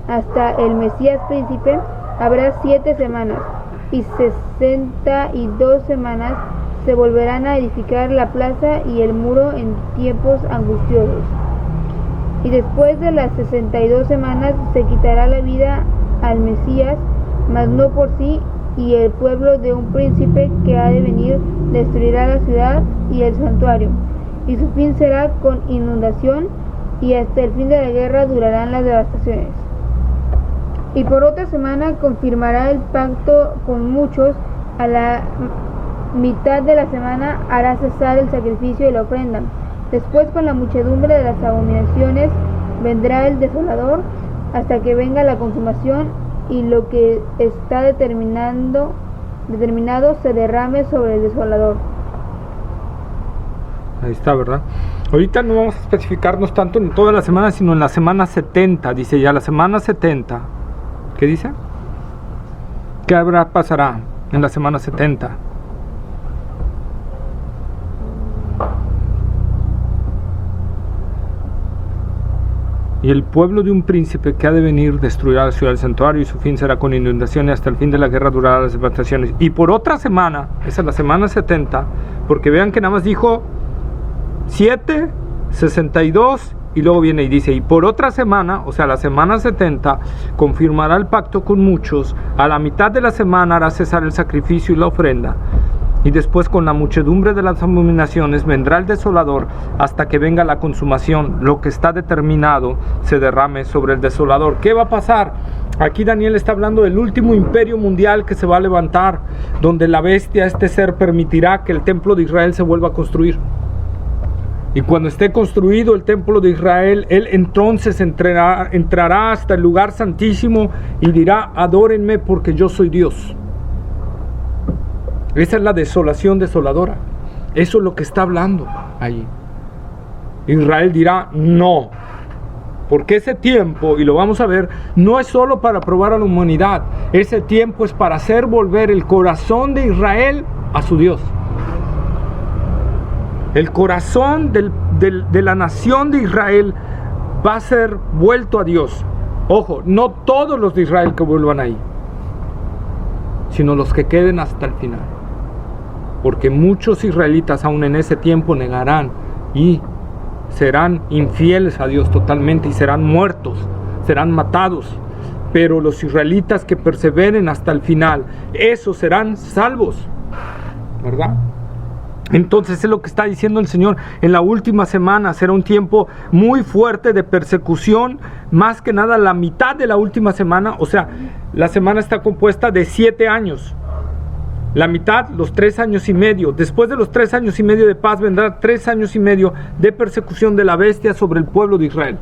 hasta el Mesías príncipe habrá 7 semanas, y 62 semanas se volverán a edificar la plaza y el muro en tiempos angustiosos. Y después de las 62 semanas se quitará la vida al Mesías, mas no por sí, y el pueblo de un príncipe que ha de venir destruirá la ciudad y el santuario, y su fin será con inundación, y hasta el fin de la guerra durarán las devastaciones. Y por otra semana confirmará el pacto con muchos, a la mitad de la semana hará cesar el sacrificio y la ofrenda. Después, con la muchedumbre de las abominaciones vendrá el desolador, hasta que venga la consumación, y lo que está determinado se derrame sobre el desolador. Ahí está, ¿verdad? Ahorita no vamos a especificarnos tanto en toda la semana, sino en la semana 70. Dice ya la semana 70. ¿Qué dice? ¿Qué pasará en la semana 70? Y el pueblo de un príncipe que ha de venir destruirá la ciudad del santuario, y su fin será con inundación, y hasta el fin de la guerra durará las devastaciones. Y por otra semana, esa es la semana 70, porque vean que nada más dijo 7, 62, y luego viene y dice: y por otra semana, o sea la semana 70, confirmará el pacto con muchos, a la mitad de la semana hará cesar el sacrificio y la ofrenda, y después con la muchedumbre de las abominaciones vendrá el desolador, hasta que venga la consumación, lo que está determinado se derrame sobre el desolador. ¿Qué va a pasar? Aquí Daniel está hablando del último imperio mundial que se va a levantar, donde la bestia, este ser, permitirá que el templo de Israel se vuelva a construir. Y cuando esté construido el templo de Israel, él entonces entrará hasta el lugar santísimo y dirá: adórenme porque yo soy Dios. Esa es la desolación desoladora. Eso es lo que está hablando allí. Israel dirá: no, porque ese tiempo, y lo vamos a ver, no es solo para probar a la humanidad. Ese tiempo es para hacer volver el corazón de Israel a su Dios. El corazón de la nación de Israel va a ser vuelto a Dios. Ojo, no todos los de Israel que vuelvan ahí, sino los que queden hasta el final. Porque muchos israelitas aún en ese tiempo negarán y serán infieles a Dios totalmente, y serán muertos, serán matados. pero los israelitas que perseveren hasta el final, esos serán salvos, ¿verdad? Entonces es lo que está diciendo el Señor. En la última semana será un tiempo muy fuerte de persecución, más que nada la mitad de la última semana. O sea, la semana está compuesta de 7 años. La mitad, los 3 años y medio. Después de los 3 años y medio de paz, vendrá 3 años y medio de persecución de la bestia sobre el pueblo de Israel,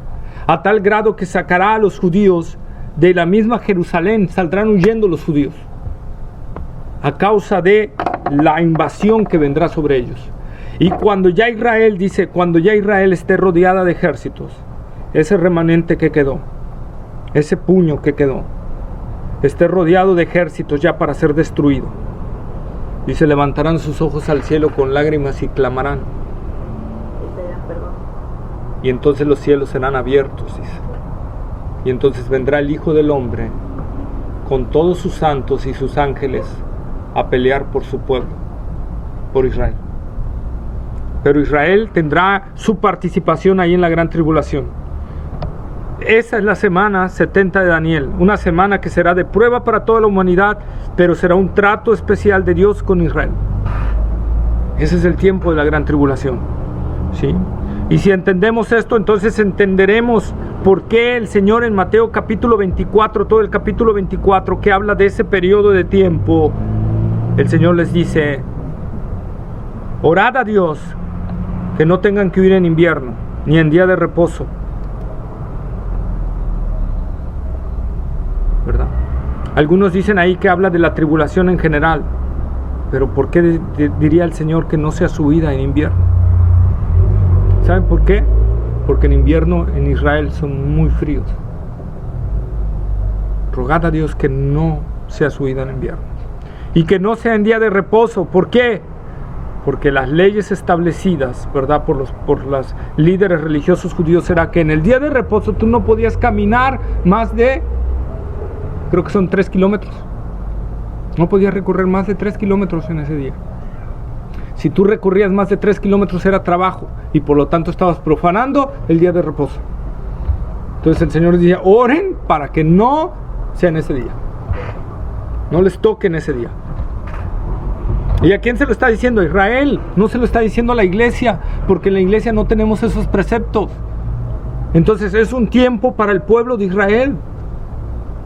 a tal grado que sacará a los judíos de la misma Jerusalén. Saldrán huyendo los judíos a causa de la invasión que vendrá sobre ellos. Y cuando ya Israel, dice, cuando ya Israel esté rodeada de ejércitos, ese remanente que quedó, ese puño que quedó, esté rodeado de ejércitos ya para ser destruido, dice, levantarán sus ojos al cielo con lágrimas y clamarán, y entonces los cielos serán abiertos, dice. Y entonces vendrá el Hijo del Hombre con todos sus santos y sus ángeles a pelear por su pueblo, por Israel. Pero Israel tendrá su participación ahí en la gran tribulación. Esa es la semana 70 de Daniel, una semana que será de prueba para toda la humanidad, pero será un trato especial de Dios con Israel. Ese es el tiempo de la gran tribulación, ¿sí? Y si entendemos esto, entonces entenderemos por qué el Señor en Mateo capítulo 24, todo el capítulo 24 que habla de ese periodo de tiempo, el Señor les dice, orad a Dios que no tengan que huir en invierno, ni en día de reposo, ¿verdad? Algunos dicen ahí que habla de la tribulación en general, pero ¿por qué diría el Señor que no sea su huida en invierno? ¿Saben por qué? Porque en invierno en Israel son muy fríos. Rogad a Dios que no sea su huida en invierno. Y que no sea en día de reposo. ¿Por qué? Porque las leyes establecidas, ¿verdad? Por los líderes religiosos judíos era que en el día de reposo tú no podías caminar más de, creo que son 3 kilómetros. No podías recorrer más de 3 kilómetros en ese día. Si tú recorrías más de 3 kilómetros era trabajo y por lo tanto estabas profanando el día de reposo. Entonces el Señor decía, oren para que no sea en ese día. No les toque en ese día. ¿Y a quién se lo está diciendo? A Israel. No se lo está diciendo a la iglesia, porque en la iglesia no tenemos esos preceptos. Entonces es un tiempo para el pueblo de Israel.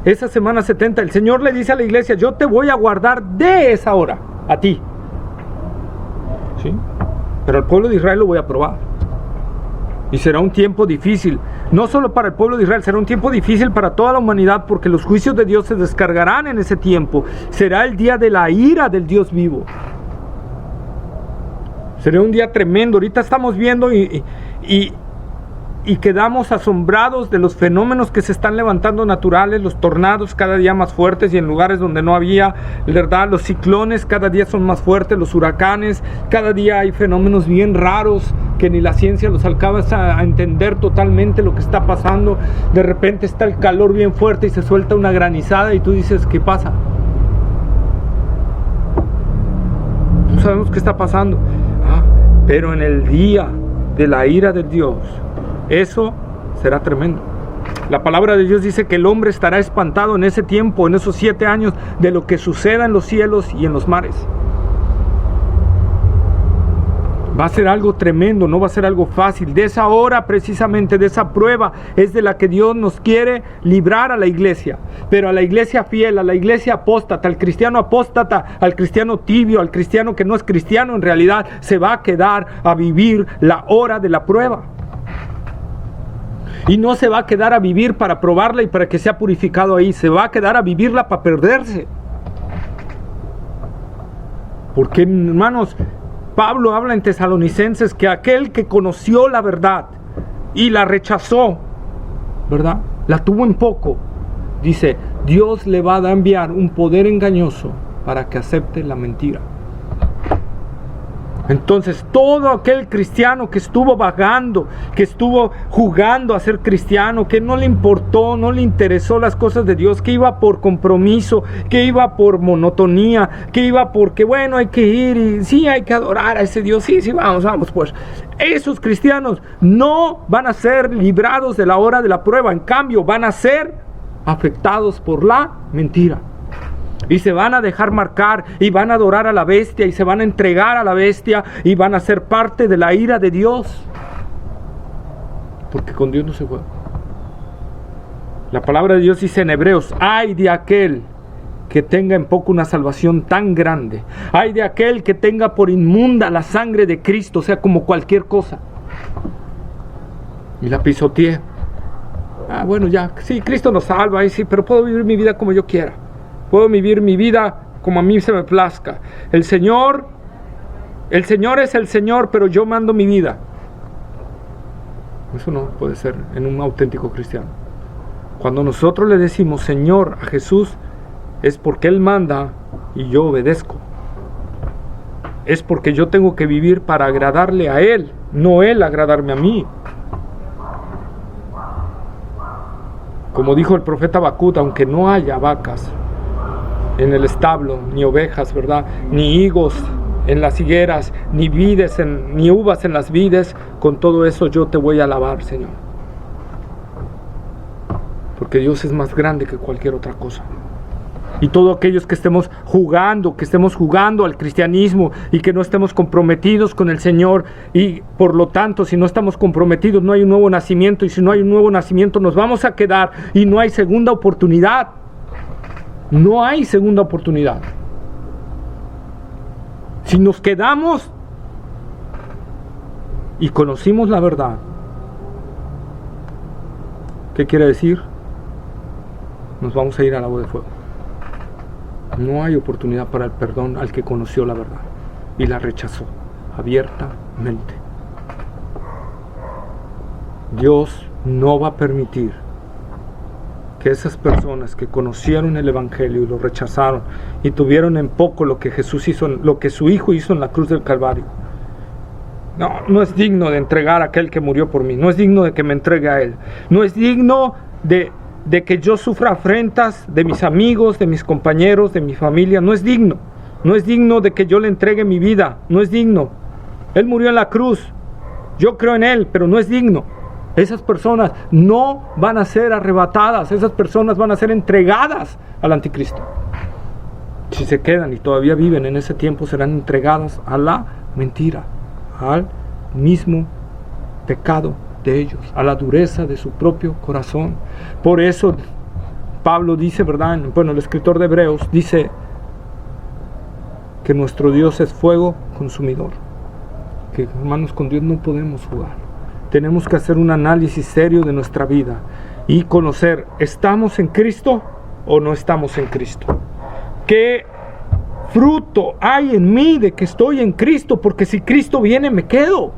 Esa semana 70, el Señor le dice a la iglesia, yo te voy a guardar de esa hora, a ti. ¿Sí? Pero al pueblo de Israel lo voy a probar. Y será un tiempo difícil, no solo para el pueblo de Israel, será un tiempo difícil para toda la humanidad, porque los juicios de Dios se descargarán en ese tiempo. Será el día de la ira del Dios vivo. Será un día tremendo. Ahorita estamos viendo y quedamos asombrados de los fenómenos que se están levantando naturales, los tornados cada día más fuertes y en lugares donde no había, ¿verdad? Los ciclones cada día son más fuertes, los huracanes, cada día hay fenómenos bien raros que ni la ciencia los alcanza a entender totalmente lo que está pasando. De repente está el calor bien fuerte y se suelta una granizada y tú dices, ¿qué pasa? No sabemos qué está pasando. Pero en el día de la ira de Dios, eso será tremendo. La palabra de Dios dice que el hombre estará espantado en ese tiempo, en esos 7 años, de lo que suceda en los cielos y en los mares. Va a ser algo tremendo, no va a ser algo fácil. De esa hora, precisamente, de esa prueba, es de la que Dios nos quiere librar a la iglesia. Pero a la iglesia fiel, a la iglesia apóstata, al cristiano apóstata, al cristiano tibio, al cristiano que no es cristiano en realidad, se va a quedar a vivir la hora de la prueba. Y no se va a quedar a vivir para probarla y para que sea purificado ahí. Se va a quedar a vivirla para perderse. Porque, hermanos, Pablo habla en Tesalonicenses que aquel que conoció la verdad y la rechazó, ¿verdad? La tuvo en poco. Dice, Dios le va a enviar un poder engañoso para que acepte la mentira. Entonces todo aquel cristiano que estuvo vagando, que estuvo jugando a ser cristiano, que no le importó, no le interesó las cosas de Dios, que iba por compromiso, que iba por monotonía, que iba porque bueno, hay que ir y sí, hay que adorar a ese Dios, sí, vamos pues. Esos cristianos no van a ser librados de la hora de la prueba, en cambio van a ser afectados por la mentira. Y se van a dejar marcar y van a adorar a la bestia y se van a entregar a la bestia y van a ser parte de la ira de Dios. Porque con Dios no se juega. La palabra de Dios dice en Hebreos: ay de aquel que tenga en poco una salvación tan grande. Ay de aquel que tenga por inmunda la sangre de Cristo, o sea, como cualquier cosa, y la pisotee. Bueno, ya, sí, Cristo nos salva, sí, pero puedo vivir mi vida como yo quiera. Puedo vivir mi vida como a mí se me plazca. El Señor es el Señor, pero yo mando mi vida. Eso no puede ser en un auténtico cristiano. Cuando nosotros le decimos Señor a Jesús, es porque Él manda y yo obedezco. Es porque yo tengo que vivir para agradarle a Él, no Él agradarme a mí. Como dijo el profeta Habacuc, aunque no haya vacas en el establo, ni ovejas, ¿verdad?, ni higos en las higueras, ni ni uvas en las vides, con todo eso yo te voy a alabar, Señor. Porque Dios es más grande que cualquier otra cosa. Y todos aquellos que estemos jugando al cristianismo y que no estemos comprometidos con el Señor, y por lo tanto, si no estamos comprometidos, no hay un nuevo nacimiento, y si no hay un nuevo nacimiento, nos vamos a quedar y no hay segunda oportunidad. No hay segunda oportunidad. Si nos quedamos y conocimos la verdad, ¿qué quiere decir? Nos vamos a ir al lago de fuego. No hay oportunidad para el perdón al que conoció la verdad y la rechazó abiertamente. Dios no va a permitir que esas personas que conocieron el Evangelio y lo rechazaron y tuvieron en poco lo que Jesús hizo, lo que su Hijo hizo en la cruz del Calvario. No es digno de entregar a aquel que murió por mí. No es digno de que me entregue a Él. No es digno de que yo sufra afrentas de mis amigos, de mis compañeros, de mi familia. No es digno. No es digno de que yo le entregue mi vida. No es digno. Él murió en la cruz. Yo creo en Él, pero no es digno. Esas personas no van a ser arrebatadas. Esas personas van a ser entregadas al anticristo. Si se quedan y todavía viven en ese tiempo, serán entregadas a la mentira, al mismo pecado de ellos, a la dureza de su propio corazón. Por eso Pablo dice, ¿verdad? Bueno, el escritor de Hebreos dice que nuestro Dios es fuego consumidor. Que, hermanos, con Dios no podemos jugar. Tenemos que hacer un análisis serio de nuestra vida y conocer, ¿estamos en Cristo o no estamos en Cristo? ¿Qué fruto hay en mí de que estoy en Cristo? Porque si Cristo viene, me quedo.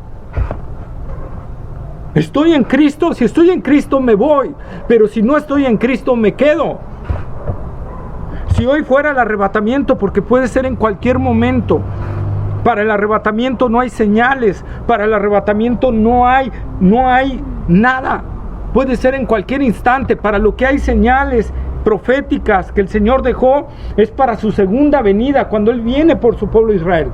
Estoy en Cristo, si estoy en Cristo me voy, pero si no estoy en Cristo me quedo. Si hoy fuera el arrebatamiento, porque puede ser en cualquier momento. Para el arrebatamiento no hay señales, para el arrebatamiento no hay nada. Puede ser en cualquier instante. Para lo que hay señales proféticas que el Señor dejó es para su segunda venida, cuando Él viene por su pueblo Israel.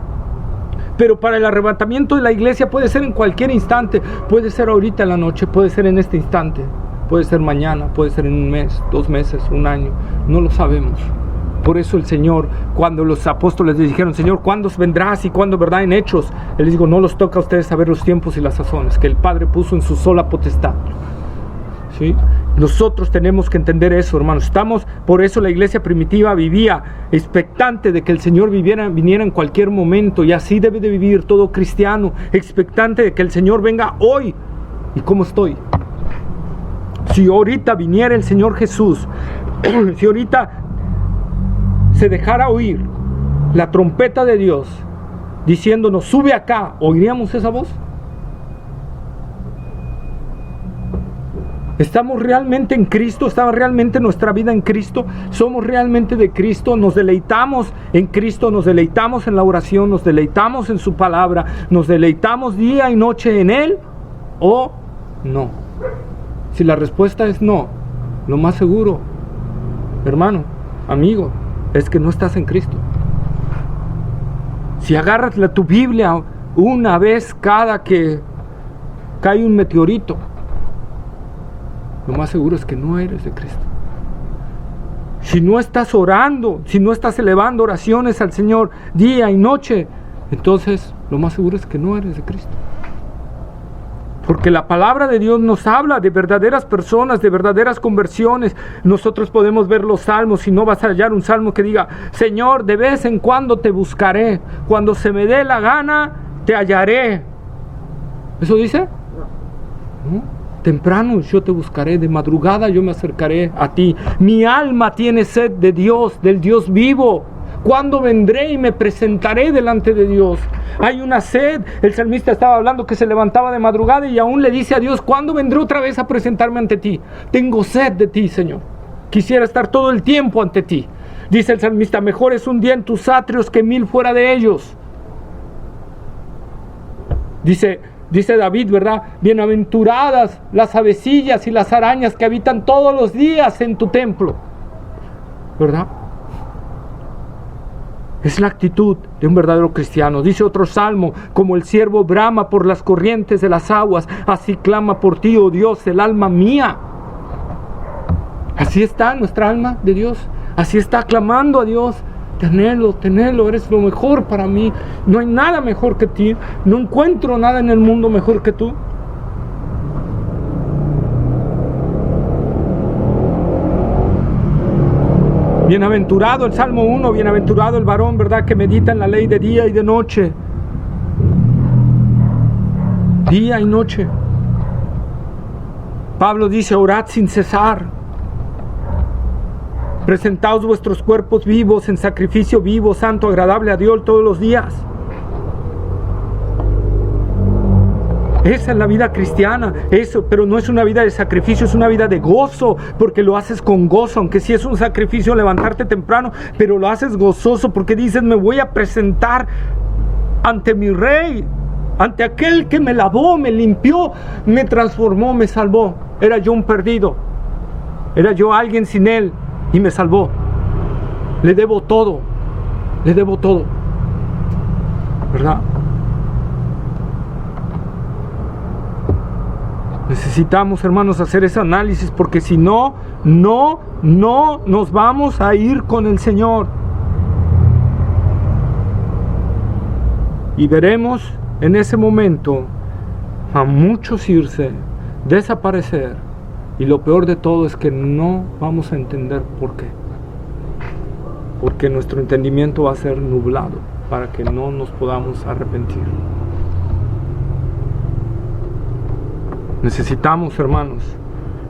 Pero para el arrebatamiento de la iglesia puede ser en cualquier instante. Puede ser ahorita en la noche, puede ser en este instante, puede ser mañana, puede ser en un mes, 2 meses, 1 año. No lo sabemos. Por eso el Señor, cuando los apóstoles les dijeron, Señor, ¿cuándo vendrás y cuándo, verdad, en Hechos? Él les dijo, no los toca a ustedes saber los tiempos y las sazones que el Padre puso en su sola potestad. ¿Sí? Nosotros tenemos que entender eso, hermanos. Por eso la iglesia primitiva vivía expectante de que el Señor viniera en cualquier momento, y así debe de vivir todo cristiano, expectante de que el Señor venga hoy. ¿Y cómo estoy? Si ahorita viniera el Señor Jesús, si ahorita se dejara oír la trompeta de Dios diciéndonos, sube acá, ¿oiríamos esa voz? ¿Estamos realmente en Cristo? ¿Está realmente nuestra vida en Cristo? ¿Somos realmente de Cristo? ¿Nos deleitamos en Cristo? ¿Nos deleitamos en la oración? ¿Nos deleitamos en su palabra? ¿Nos deleitamos día y noche en Él? ¿O no? Si la respuesta es no, lo más seguro, hermano, amigo, es que no estás en Cristo. Si agarras tu Biblia una vez cada que cae un meteorito, lo más seguro es que no eres de Cristo. si no estás orando, si no estás elevando oraciones al Señor día y noche, entonces lo más seguro es que no eres de Cristo. Porque la palabra de Dios nos habla de verdaderas personas, de verdaderas conversiones. Nosotros podemos ver los salmos y no vas a hallar un salmo que diga: Señor, de vez en cuando te buscaré, cuando se me dé la gana te hallaré. ¿Eso dice? ¿No? Temprano yo te buscaré, de madrugada yo me acercaré a ti. Mi alma tiene sed de Dios, del Dios vivo. ¿Cuándo vendré y me presentaré delante de Dios? Hay una sed. El salmista estaba hablando que se levantaba de madrugada y aún le dice a Dios: ¿cuándo vendré otra vez a presentarme ante ti? Tengo sed de ti, Señor. Quisiera estar todo el tiempo ante ti. Dice el salmista: mejor es un día en tus atrios que 1000 fuera de ellos. Dice David, ¿verdad? Bienaventuradas las avecillas y las arañas que habitan todos los días en tu templo, ¿verdad? Es la actitud de un verdadero cristiano. Dice otro salmo: como el ciervo brama por las corrientes de las aguas, así clama por ti, oh Dios, el alma mía. Así está nuestra alma de Dios, así está clamando a Dios. Tenerlo, eres lo mejor para mí. No hay nada mejor que ti. No encuentro nada en el mundo mejor que tú. Bienaventurado, el Salmo 1, bienaventurado el varón, ¿verdad?, que medita en la ley de día y de noche. Día y noche. Pablo dice: orad sin cesar. Presentaos vuestros cuerpos vivos en sacrificio vivo, santo, agradable a Dios todos los días. Esa es la vida cristiana, eso, pero no es una vida de sacrificio, es una vida de gozo, porque lo haces con gozo, aunque sí es un sacrificio levantarte temprano, pero lo haces gozoso porque dices: me voy a presentar ante mi Rey, ante aquel que me lavó, me limpió, me transformó, me salvó. Era yo un perdido, era yo alguien sin Él, y me salvó. Le debo todo, ¿verdad? Necesitamos, hermanos, hacer ese análisis, porque si no nos vamos a ir con el Señor. Y veremos en ese momento a muchos irse, desaparecer. Y lo peor de todo es que no vamos a entender por qué. Porque nuestro entendimiento va a ser nublado para que no nos podamos arrepentir. Necesitamos, hermanos,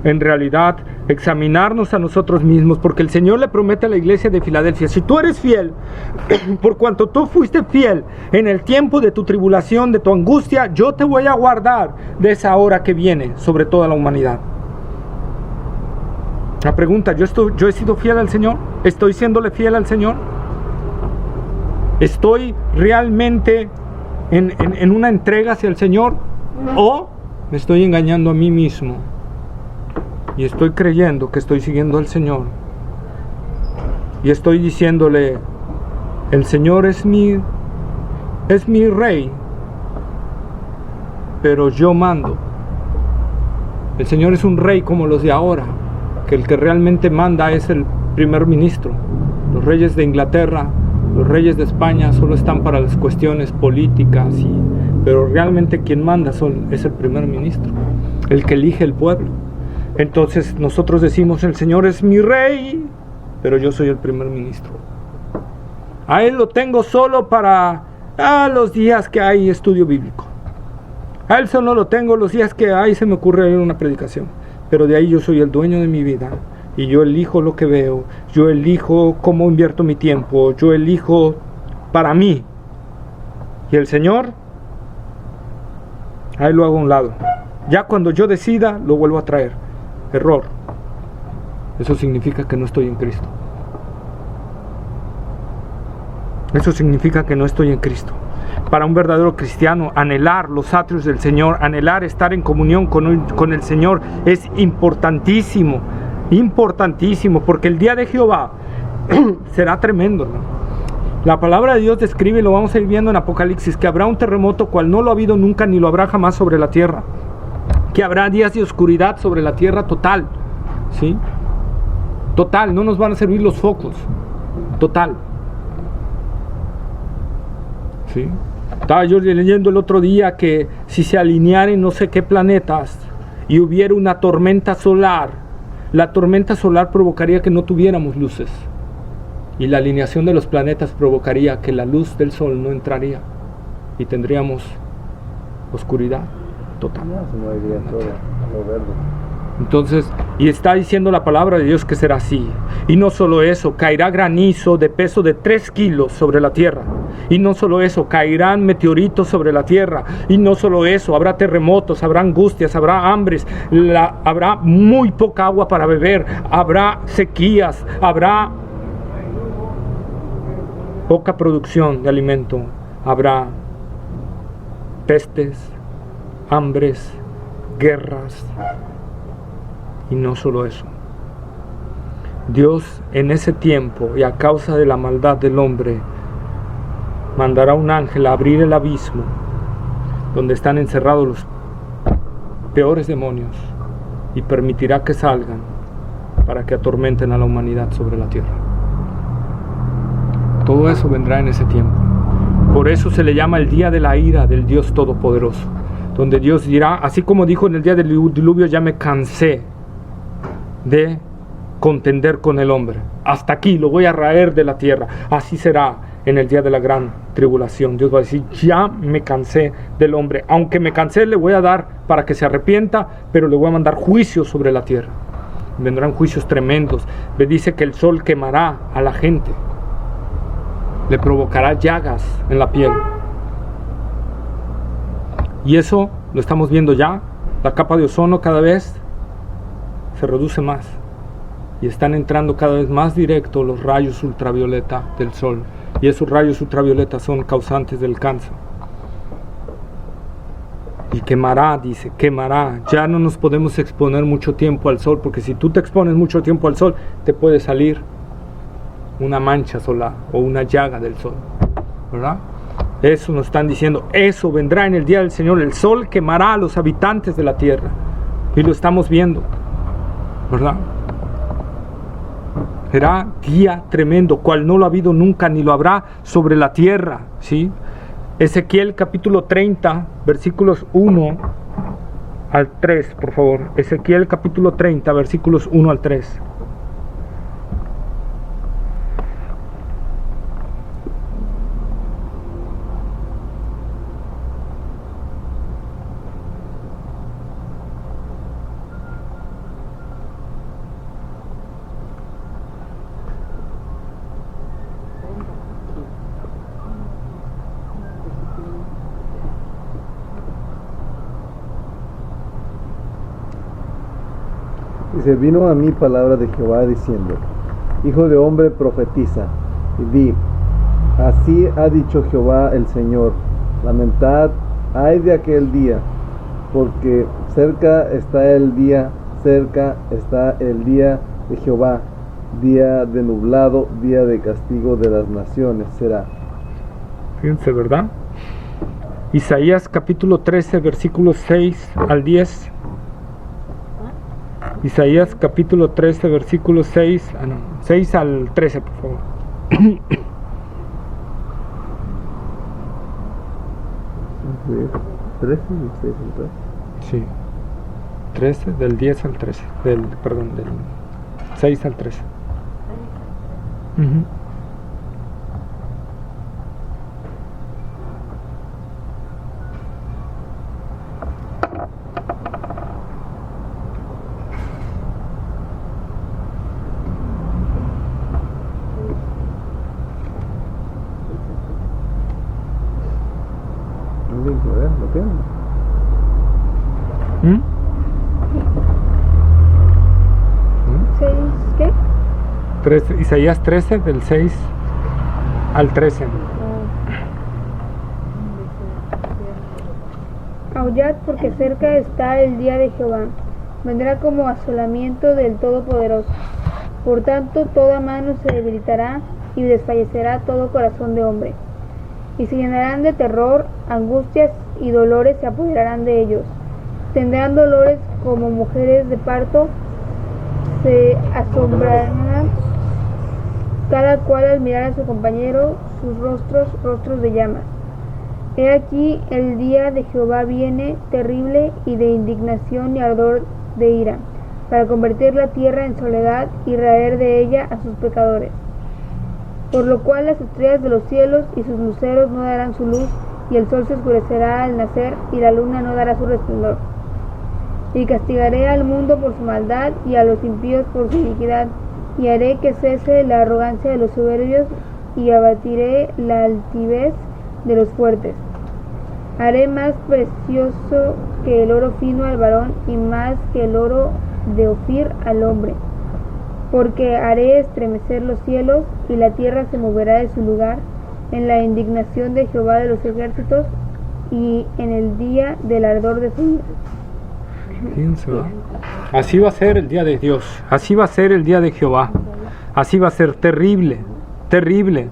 en realidad examinarnos a nosotros mismos, porque el Señor le promete a la iglesia de Filadelfia: si tú eres fiel, por cuanto tú fuiste fiel en el tiempo de tu tribulación, de tu angustia, yo te voy a guardar de esa hora que viene sobre toda la humanidad. La pregunta: ¿yo he sido fiel al Señor? ¿Estoy siéndole fiel al Señor? ¿Estoy realmente en una entrega hacia el Señor? ¿O me estoy engañando a mí mismo y estoy creyendo que estoy siguiendo al Señor? Y estoy diciéndole: el Señor es mi Rey, pero yo mando. El Señor es un rey como los de ahora, que el que realmente manda es el primer ministro. Los reyes de Inglaterra, los reyes de España solo están para las cuestiones políticas, pero realmente quien manda es el primer ministro, el que elige el pueblo. Entonces nosotros decimos: el Señor es mi Rey, pero yo soy el primer ministro. A Él lo tengo solo para los días que hay estudio bíblico. A Él solo lo tengo los días que se me ocurre una predicación. Pero de ahí yo soy el dueño de mi vida, y yo elijo lo que veo, yo elijo cómo invierto mi tiempo, yo elijo para mí. Y el Señor, ahí lo hago a un lado. Ya cuando yo decida, lo vuelvo a traer. Error. Eso significa que no estoy en Cristo. Eso significa que no estoy en Cristo. Para un verdadero cristiano, anhelar los atrios del Señor, anhelar estar en comunión con el Señor es importantísimo, porque el día de Jehová será tremendo, ¿no? La palabra de Dios describe, y lo vamos a ir viendo en Apocalipsis, que habrá un terremoto cual no lo ha habido nunca ni lo habrá jamás sobre la tierra, que habrá días de oscuridad sobre la tierra total, ¿sí? Total, no nos van a servir los focos. Total. ¿Sí? Estaba yo leyendo el otro día que si se alinearan no sé qué planetas y hubiera una tormenta solar, la tormenta solar provocaría que no tuviéramos luces. Y la alineación de los planetas provocaría que la luz del sol no entraría y tendríamos oscuridad total. No iría todo verde. Entonces, y está diciendo la palabra de Dios que será así. Y no solo eso, caerá granizo de peso de 3 kilos sobre la tierra. Y no solo eso, caerán meteoritos sobre la tierra. Y no solo eso, habrá terremotos, habrá angustias, habrá hambres, habrá muy poca agua para beber, habrá sequías, habrá poca producción de alimento, habrá pestes, hambres, guerras. Y no solo eso, Dios en ese tiempo y a causa de la maldad del hombre mandará un ángel a abrir el abismo donde están encerrados los peores demonios y permitirá que salgan para que atormenten a la humanidad sobre la tierra. Todo eso vendrá en ese tiempo. Por eso se le llama el día de la ira del Dios Todopoderoso, donde Dios dirá, así como dijo en el día del diluvio, ya me cansé de contender con el hombre, hasta aquí lo voy a raer de la tierra. Así será en el día de la gran tribulación. Dios va a decir, ya me cansé del hombre, aunque me cansé le voy a dar para que se arrepienta, pero le voy a mandar juicios sobre la tierra. Vendrán juicios tremendos. Me dice que el sol quemará a la gente, le provocará llagas en la piel, y eso lo estamos viendo ya. La capa de ozono cada vez se reduce más y están entrando cada vez más directo los rayos ultravioleta del sol, y esos rayos ultravioleta son causantes del cáncer. Y quemará, dice, quemará. Ya no nos podemos exponer mucho tiempo al sol, porque si tú te expones mucho tiempo al sol te puede salir una mancha solar o una llaga del sol, ¿verdad? Eso nos están diciendo, eso vendrá en el día del Señor. El sol quemará a los habitantes de la tierra, y lo estamos viendo, ¿verdad? Será día tremendo, cual no lo ha habido nunca ni lo habrá sobre la tierra, ¿sí? Ezequiel capítulo 30, versículos 1 al 3, por favor. Ezequiel capítulo 30, versículos 1 al 3. Dice, vino a mí palabra de Jehová diciendo, hijo de hombre, profetiza, y di, así ha dicho Jehová el Señor, lamentad, ay de aquel día, porque cerca está el día de Jehová, día de nublado, día de castigo de las naciones será. Fíjense, ¿verdad? Isaías capítulo 13, versículos 6 al 10. Isaías capítulo 13, versículos 6 al 13, por favor. 13 y 6 al 13. Sí, 13, del 10 al 13, del 6 al 13. ¿Lo tienen? ¿Qué? 13, Isaías 13, del 6 al 13. Aullad, porque cerca está el día de Jehová, vendrá como asolamiento del Todopoderoso. Por tanto, toda mano se debilitará y desfallecerá todo corazón de hombre. Y se llenarán de terror, angustias y dolores se apoderarán de ellos. Tendrán dolores como mujeres de parto, se asombrarán cada cual al mirar a su compañero, sus rostros de llamas. He aquí el día de Jehová viene, terrible y de indignación y ardor de ira, para convertir la tierra en soledad y raer de ella a sus pecadores. Por lo cual las estrellas de los cielos y sus luceros no darán su luz, y el sol se oscurecerá al nacer, y la luna no dará su resplandor. Y castigaré al mundo por su maldad, y a los impíos por su iniquidad, y haré que cese la arrogancia de los soberbios, y abatiré la altivez de los fuertes. Haré más precioso que el oro fino al varón, y más que el oro de Ofir al hombre. Porque haré estremecer los cielos, y la tierra se moverá de su lugar, en la indignación de Jehová de los ejércitos, y en el día del ardor de su ira. Así va a ser el día de Dios, así va a ser el día de Jehová, así va a ser terrible, terrible,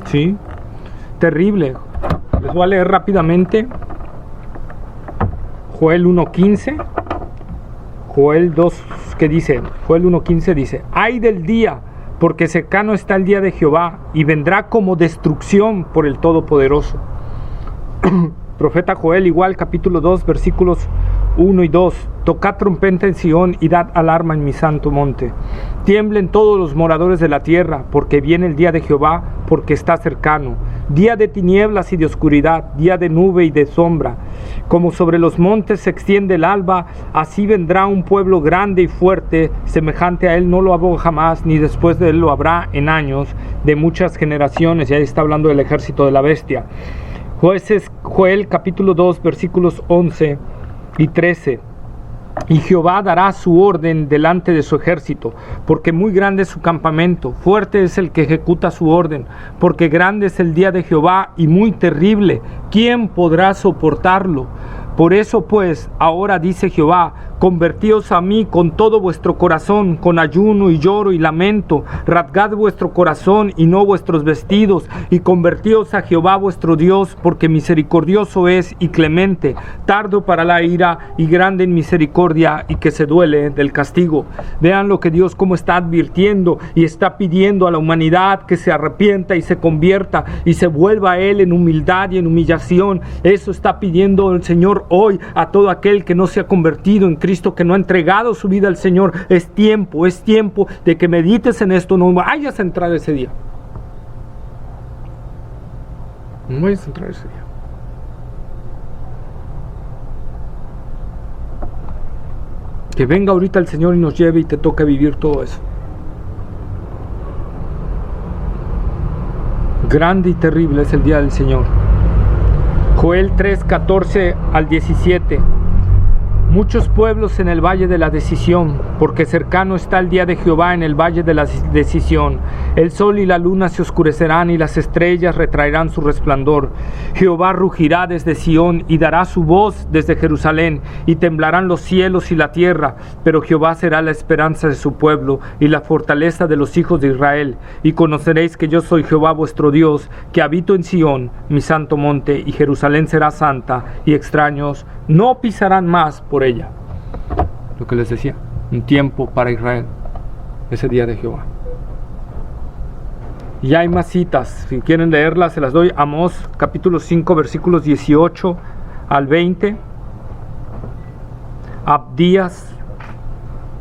¿sí? Terrible. Les voy a leer rápidamente Joel 1.15, Joel 2, ¿qué dice? Joel 1.15 dice: ay del día, porque cercano está el día de Jehová, y vendrá como destrucción por el Todopoderoso. Profeta Joel igual, capítulo 2, versículos 1 y 2. Tocad trompeta en Sión y dad alarma en mi santo monte. Tiemblen todos los moradores de la tierra, porque viene el día de Jehová, porque está cercano. Día de tinieblas y de oscuridad, día de nube y de sombra. Como sobre los montes se extiende el alba, así vendrá un pueblo grande y fuerte, semejante a él no lo habrá jamás, ni después de él lo habrá en años de muchas generaciones. Y ahí está hablando del ejército de la bestia. Joel capítulo 2 versículos 11 y 13. Y Jehová dará su orden delante de su ejército, porque muy grande es su campamento, fuerte es el que ejecuta su orden, porque grande es el día de Jehová y muy terrible, ¿quién podrá soportarlo? Por eso pues, ahora dice Jehová, convertíos a mí con todo vuestro corazón, con ayuno y lloro y lamento, rasgad vuestro corazón y no vuestros vestidos, y convertíos a Jehová vuestro Dios, porque misericordioso es y clemente, tardo para la ira y grande en misericordia, y que se duele del castigo. Vean lo que Dios como está advirtiendo y está pidiendo a la humanidad que se arrepienta y se convierta y se vuelva a Él en humildad y en humillación. Eso está pidiendo el Señor hoy a todo aquel que no se ha convertido en Cristo, que no ha entregado su vida al Señor. Es tiempo de que medites en esto. No vayas a entrar ese día. No vayas a entrar ese día. Que venga ahorita el Señor y nos lleve y te toca vivir todo eso. Grande y terrible es el día del Señor. Joel 3, 14 al 17. Muchos pueblos en el valle de la decisión, porque cercano está el día de Jehová en el valle de la decisión. El sol y la luna se oscurecerán y las estrellas retraerán su resplandor. Jehová rugirá desde Sión y dará su voz desde Jerusalén, y temblarán los cielos y la tierra, pero Jehová será la esperanza de su pueblo y la fortaleza de los hijos de Israel. Y conoceréis que yo soy Jehová vuestro Dios, que habito en Sión, mi santo monte, y Jerusalén será santa, y extraños no pisarán más por ella. Lo que les decía, un tiempo para Israel, ese día de Jehová. Y hay más citas, si quieren leerlas se las doy. Amós capítulo 5 versículos 18 al 20. Abdías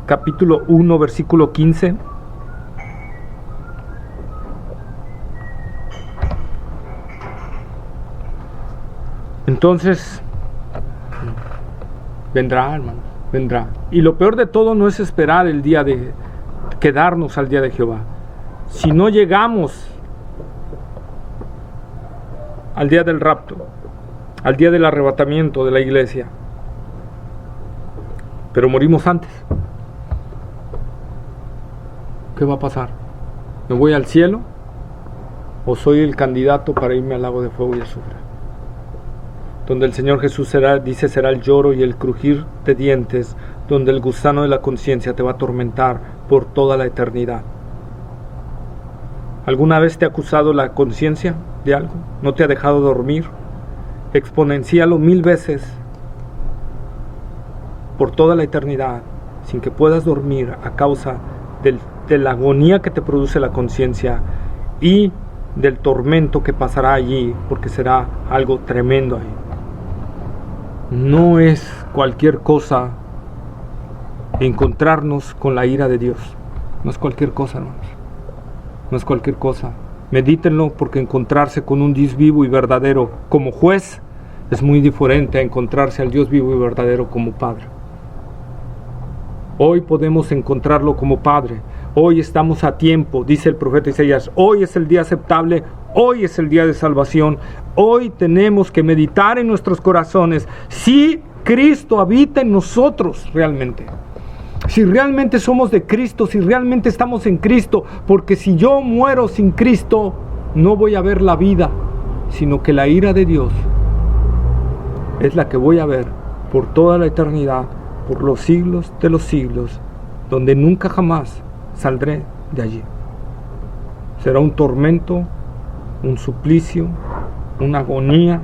capítulo 1 versículo 15. Entonces vendrá, hermano, vendrá. Y lo peor de todo no es esperar el día de quedarnos al día de Jehová. Si no llegamos al día del rapto, al día del arrebatamiento de la iglesia, pero morimos antes, ¿qué va a pasar? ¿Me voy al cielo o soy el candidato para irme al lago de fuego y azufre? Donde el Señor Jesús será el lloro y el crujir de dientes, donde el gusano de la conciencia te va a atormentar por toda la eternidad. ¿Alguna vez te ha acusado la conciencia de algo? ¿No te ha dejado dormir? Exponencialo 1000 veces por toda la eternidad, sin que puedas dormir a causa de la agonía que te produce la conciencia y del tormento que pasará allí, porque será algo tremendo ahí. No es cualquier cosa encontrarnos con la ira de Dios. No es cualquier cosa, hermanos. No es cualquier cosa. Medítenlo, porque encontrarse con un Dios vivo y verdadero como juez es muy diferente a encontrarse al Dios vivo y verdadero como Padre. Hoy podemos encontrarlo como Padre. Hoy estamos a tiempo, dice el profeta Isaías. Hoy es el día aceptable. Hoy es el día de salvación. Hoy tenemos que meditar en nuestros corazones si Cristo habita en nosotros realmente. Si realmente somos de Cristo, si realmente estamos en Cristo, porque si yo muero sin Cristo, no voy a ver la vida, sino que la ira de Dios es la que voy a ver por toda la eternidad, por los siglos de los siglos, donde nunca jamás saldré de allí. Será un tormento, un suplicio, una agonía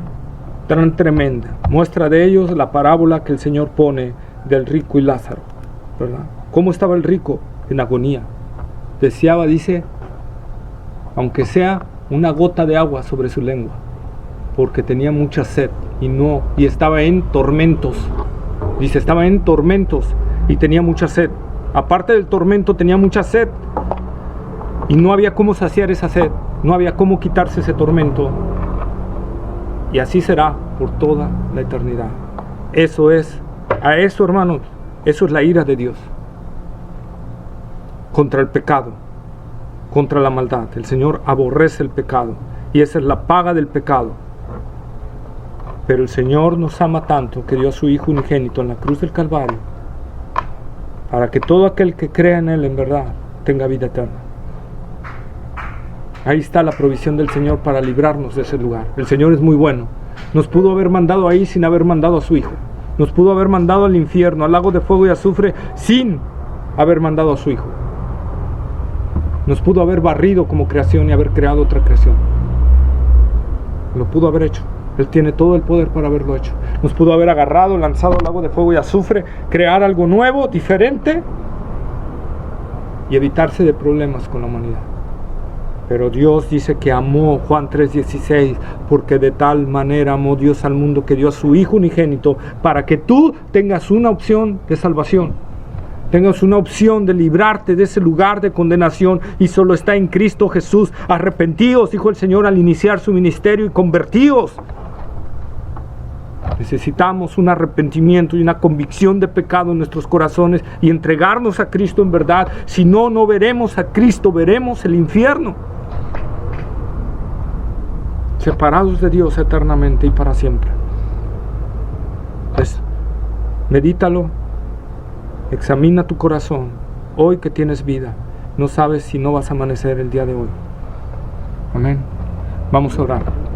tan tremenda. Muestra de ellos la parábola que el Señor pone del rico y Lázaro, ¿verdad? ¿Cómo estaba el rico? En agonía. Deseaba, dice, aunque sea una gota de agua sobre su lengua, porque tenía mucha sed y estaba en tormentos. Dice, estaba en tormentos y tenía mucha sed. Aparte del tormento, tenía mucha sed y no había cómo saciar esa sed, no había cómo quitarse ese tormento. Y así será por toda la eternidad. Eso es, a eso, hermanos, eso es la ira de Dios contra el pecado, contra la maldad. El Señor aborrece el pecado y esa es la paga del pecado. Pero el Señor nos ama tanto que dio a su Hijo unigénito en la cruz del Calvario para que todo aquel que crea en Él en verdad tenga vida eterna. Ahí está la provisión del Señor para librarnos de ese lugar. El Señor es muy bueno. Nos pudo haber mandado ahí sin haber mandado a su Hijo. Nos pudo haber mandado al infierno, al lago de fuego y azufre, sin haber mandado a su Hijo. Nos pudo haber barrido como creación y haber creado otra creación. Lo pudo haber hecho. Él tiene todo el poder para haberlo hecho. Nos pudo haber agarrado, lanzado al lago de fuego y azufre, crear algo nuevo, diferente, y evitarse de problemas con la humanidad. Pero Dios dice que amó, Juan 3:16, porque de tal manera amó Dios al mundo que dio a su Hijo unigénito, para que tú tengas una opción de salvación, tengas una opción de librarte de ese lugar de condenación, y solo está en Cristo Jesús. Arrepentíos, dijo el Señor al iniciar su ministerio, y convertíos. Necesitamos un arrepentimiento y una convicción de pecado en nuestros corazones y entregarnos a Cristo en verdad. Si no, no veremos a Cristo, veremos el infierno. Separados de Dios eternamente y para siempre. Pues, medítalo, examina tu corazón. Hoy que tienes vida, no sabes si no vas a amanecer el día de hoy. Amén. Vamos a orar.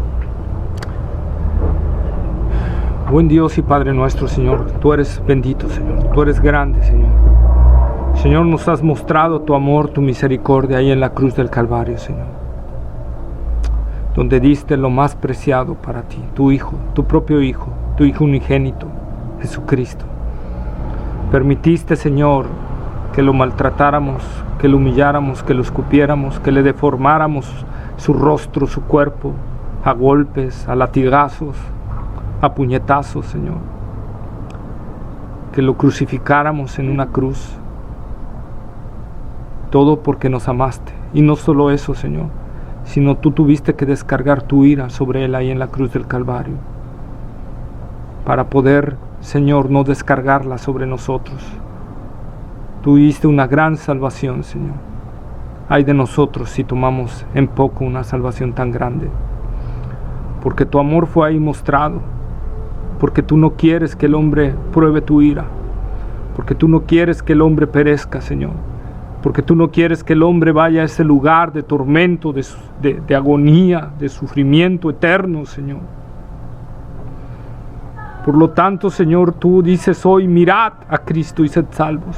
Buen Dios y Padre nuestro, Señor, tú eres bendito, Señor, tú eres grande, Señor. Señor, nos has mostrado tu amor, tu misericordia ahí en la cruz del Calvario, Señor, donde diste lo más preciado para ti, tu Hijo, tu propio Hijo, tu Hijo unigénito, Jesucristo. Permitiste, Señor, que lo maltratáramos, que lo humilláramos, que lo escupiéramos, que le deformáramos su rostro, su cuerpo, a golpes, a latigazos, a puñetazos, Señor, que lo crucificáramos en una cruz, todo porque nos amaste. Y no solo eso, Señor, sino tú tuviste que descargar tu ira sobre él ahí en la cruz del Calvario, para poder, Señor, no descargarla sobre nosotros. Tú diste una gran salvación, Señor. Ay de nosotros si tomamos en poco una salvación tan grande, porque tu amor fue ahí mostrado, porque tú no quieres que el hombre pruebe tu ira, porque tú no quieres que el hombre perezca, Señor, porque tú no quieres que el hombre vaya a ese lugar de tormento, de agonía, de sufrimiento eterno, Señor. Por lo tanto, Señor, tú dices hoy, mirad a Cristo y sed salvos.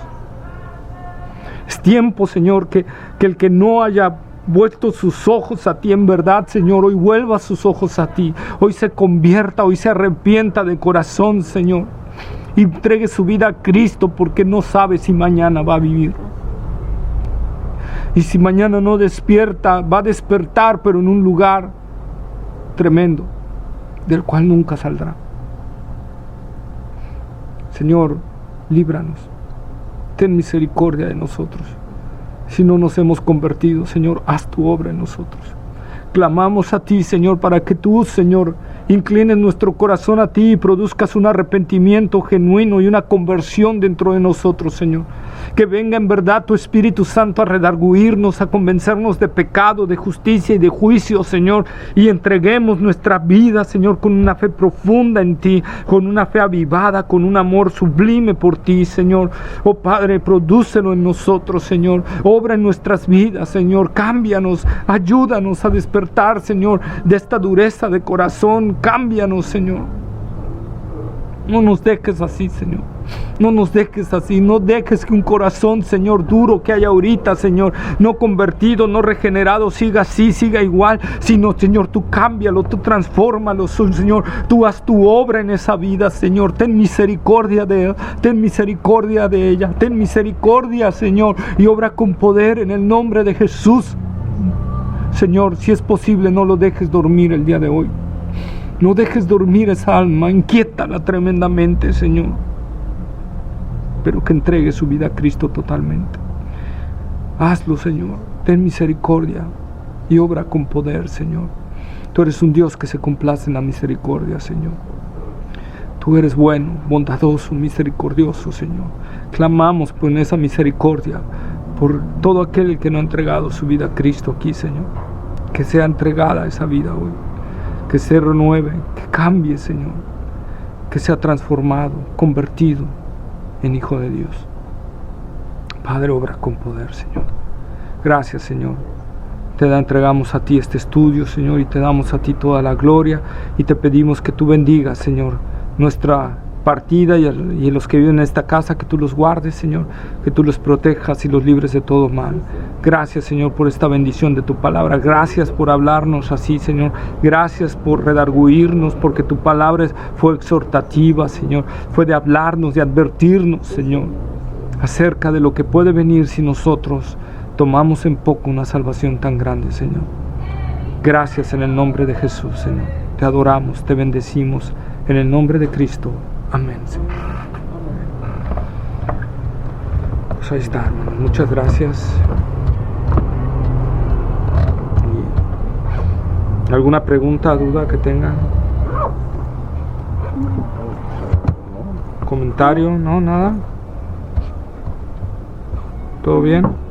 Es tiempo, Señor, que el que no haya vuelto sus ojos a ti en verdad, Señor, hoy vuelva sus ojos a ti, hoy se convierta, hoy se arrepienta de corazón, Señor, y entregue su vida a Cristo, porque no sabe si mañana va a vivir. Y si mañana no despierta, va a despertar, pero en un lugar tremendo, del cual nunca saldrá. Señor, líbranos. Ten misericordia de nosotros. Si no nos hemos convertido, Señor, haz tu obra en nosotros. Clamamos a ti, Señor, para que tú, Señor, inclines nuestro corazón a ti y produzcas un arrepentimiento genuino y una conversión dentro de nosotros, Señor. Que venga en verdad tu Espíritu Santo a redarguirnos, a convencernos de pecado, de justicia y de juicio, Señor, y entreguemos nuestra vida, Señor, con una fe profunda en ti, con una fe avivada, con un amor sublime por ti, Señor. Oh Padre, prodúcelo en nosotros, Señor. Obra en nuestras vidas, Señor. Cámbianos, ayúdanos a despertar, Señor, de esta dureza de corazón. Cámbianos, Señor. No nos dejes así, Señor. No nos dejes así. No dejes que un corazón, Señor, duro que hay ahorita, Señor, no convertido, no regenerado, siga así, siga igual. Sino, Señor, tú cámbialo, tú transfórmalo, Señor. Tú haz tu obra en esa vida, Señor. Ten misericordia de él. Ten misericordia de ella. Ten misericordia, Señor. Y obra con poder en el nombre de Jesús. Señor, si es posible, no lo dejes dormir el día de hoy. No dejes dormir esa alma, inquiétala tremendamente, Señor. Pero que entregue su vida a Cristo totalmente. Hazlo, Señor. Ten misericordia y obra con poder, Señor. Tú eres un Dios que se complace en la misericordia, Señor. Tú eres bueno, bondadoso, misericordioso, Señor. Clamamos por esa misericordia, por todo aquel que no ha entregado su vida a Cristo aquí, Señor. Que sea entregada esa vida hoy. Que se renueve, que cambie, Señor, que sea transformado, convertido en Hijo de Dios. Padre, obra con poder, Señor. Gracias, Señor. Te entregamos a ti este estudio, Señor, y te damos a ti toda la gloria, y te pedimos que tú bendigas, Señor, nuestra partida y los que viven en esta casa, que tú los guardes, Señor, que tú los protejas y los libres de todo mal. Gracias, Señor, por esta bendición de tu palabra. Gracias por hablarnos así, Señor. Gracias por redarguirnos, porque tu palabra fue exhortativa, Señor. Fue de hablarnos, de advertirnos, Señor, acerca de lo que puede venir si nosotros tomamos en poco una salvación tan grande, Señor. Gracias en el nombre de Jesús, Señor. Te adoramos, te bendecimos en el nombre de Cristo. Amén, Señor. Pues ahí está, hermano. Muchas gracias. ¿Y alguna pregunta, duda que tengan? ¿Comentario? ¿No? ¿Nada? ¿Todo bien?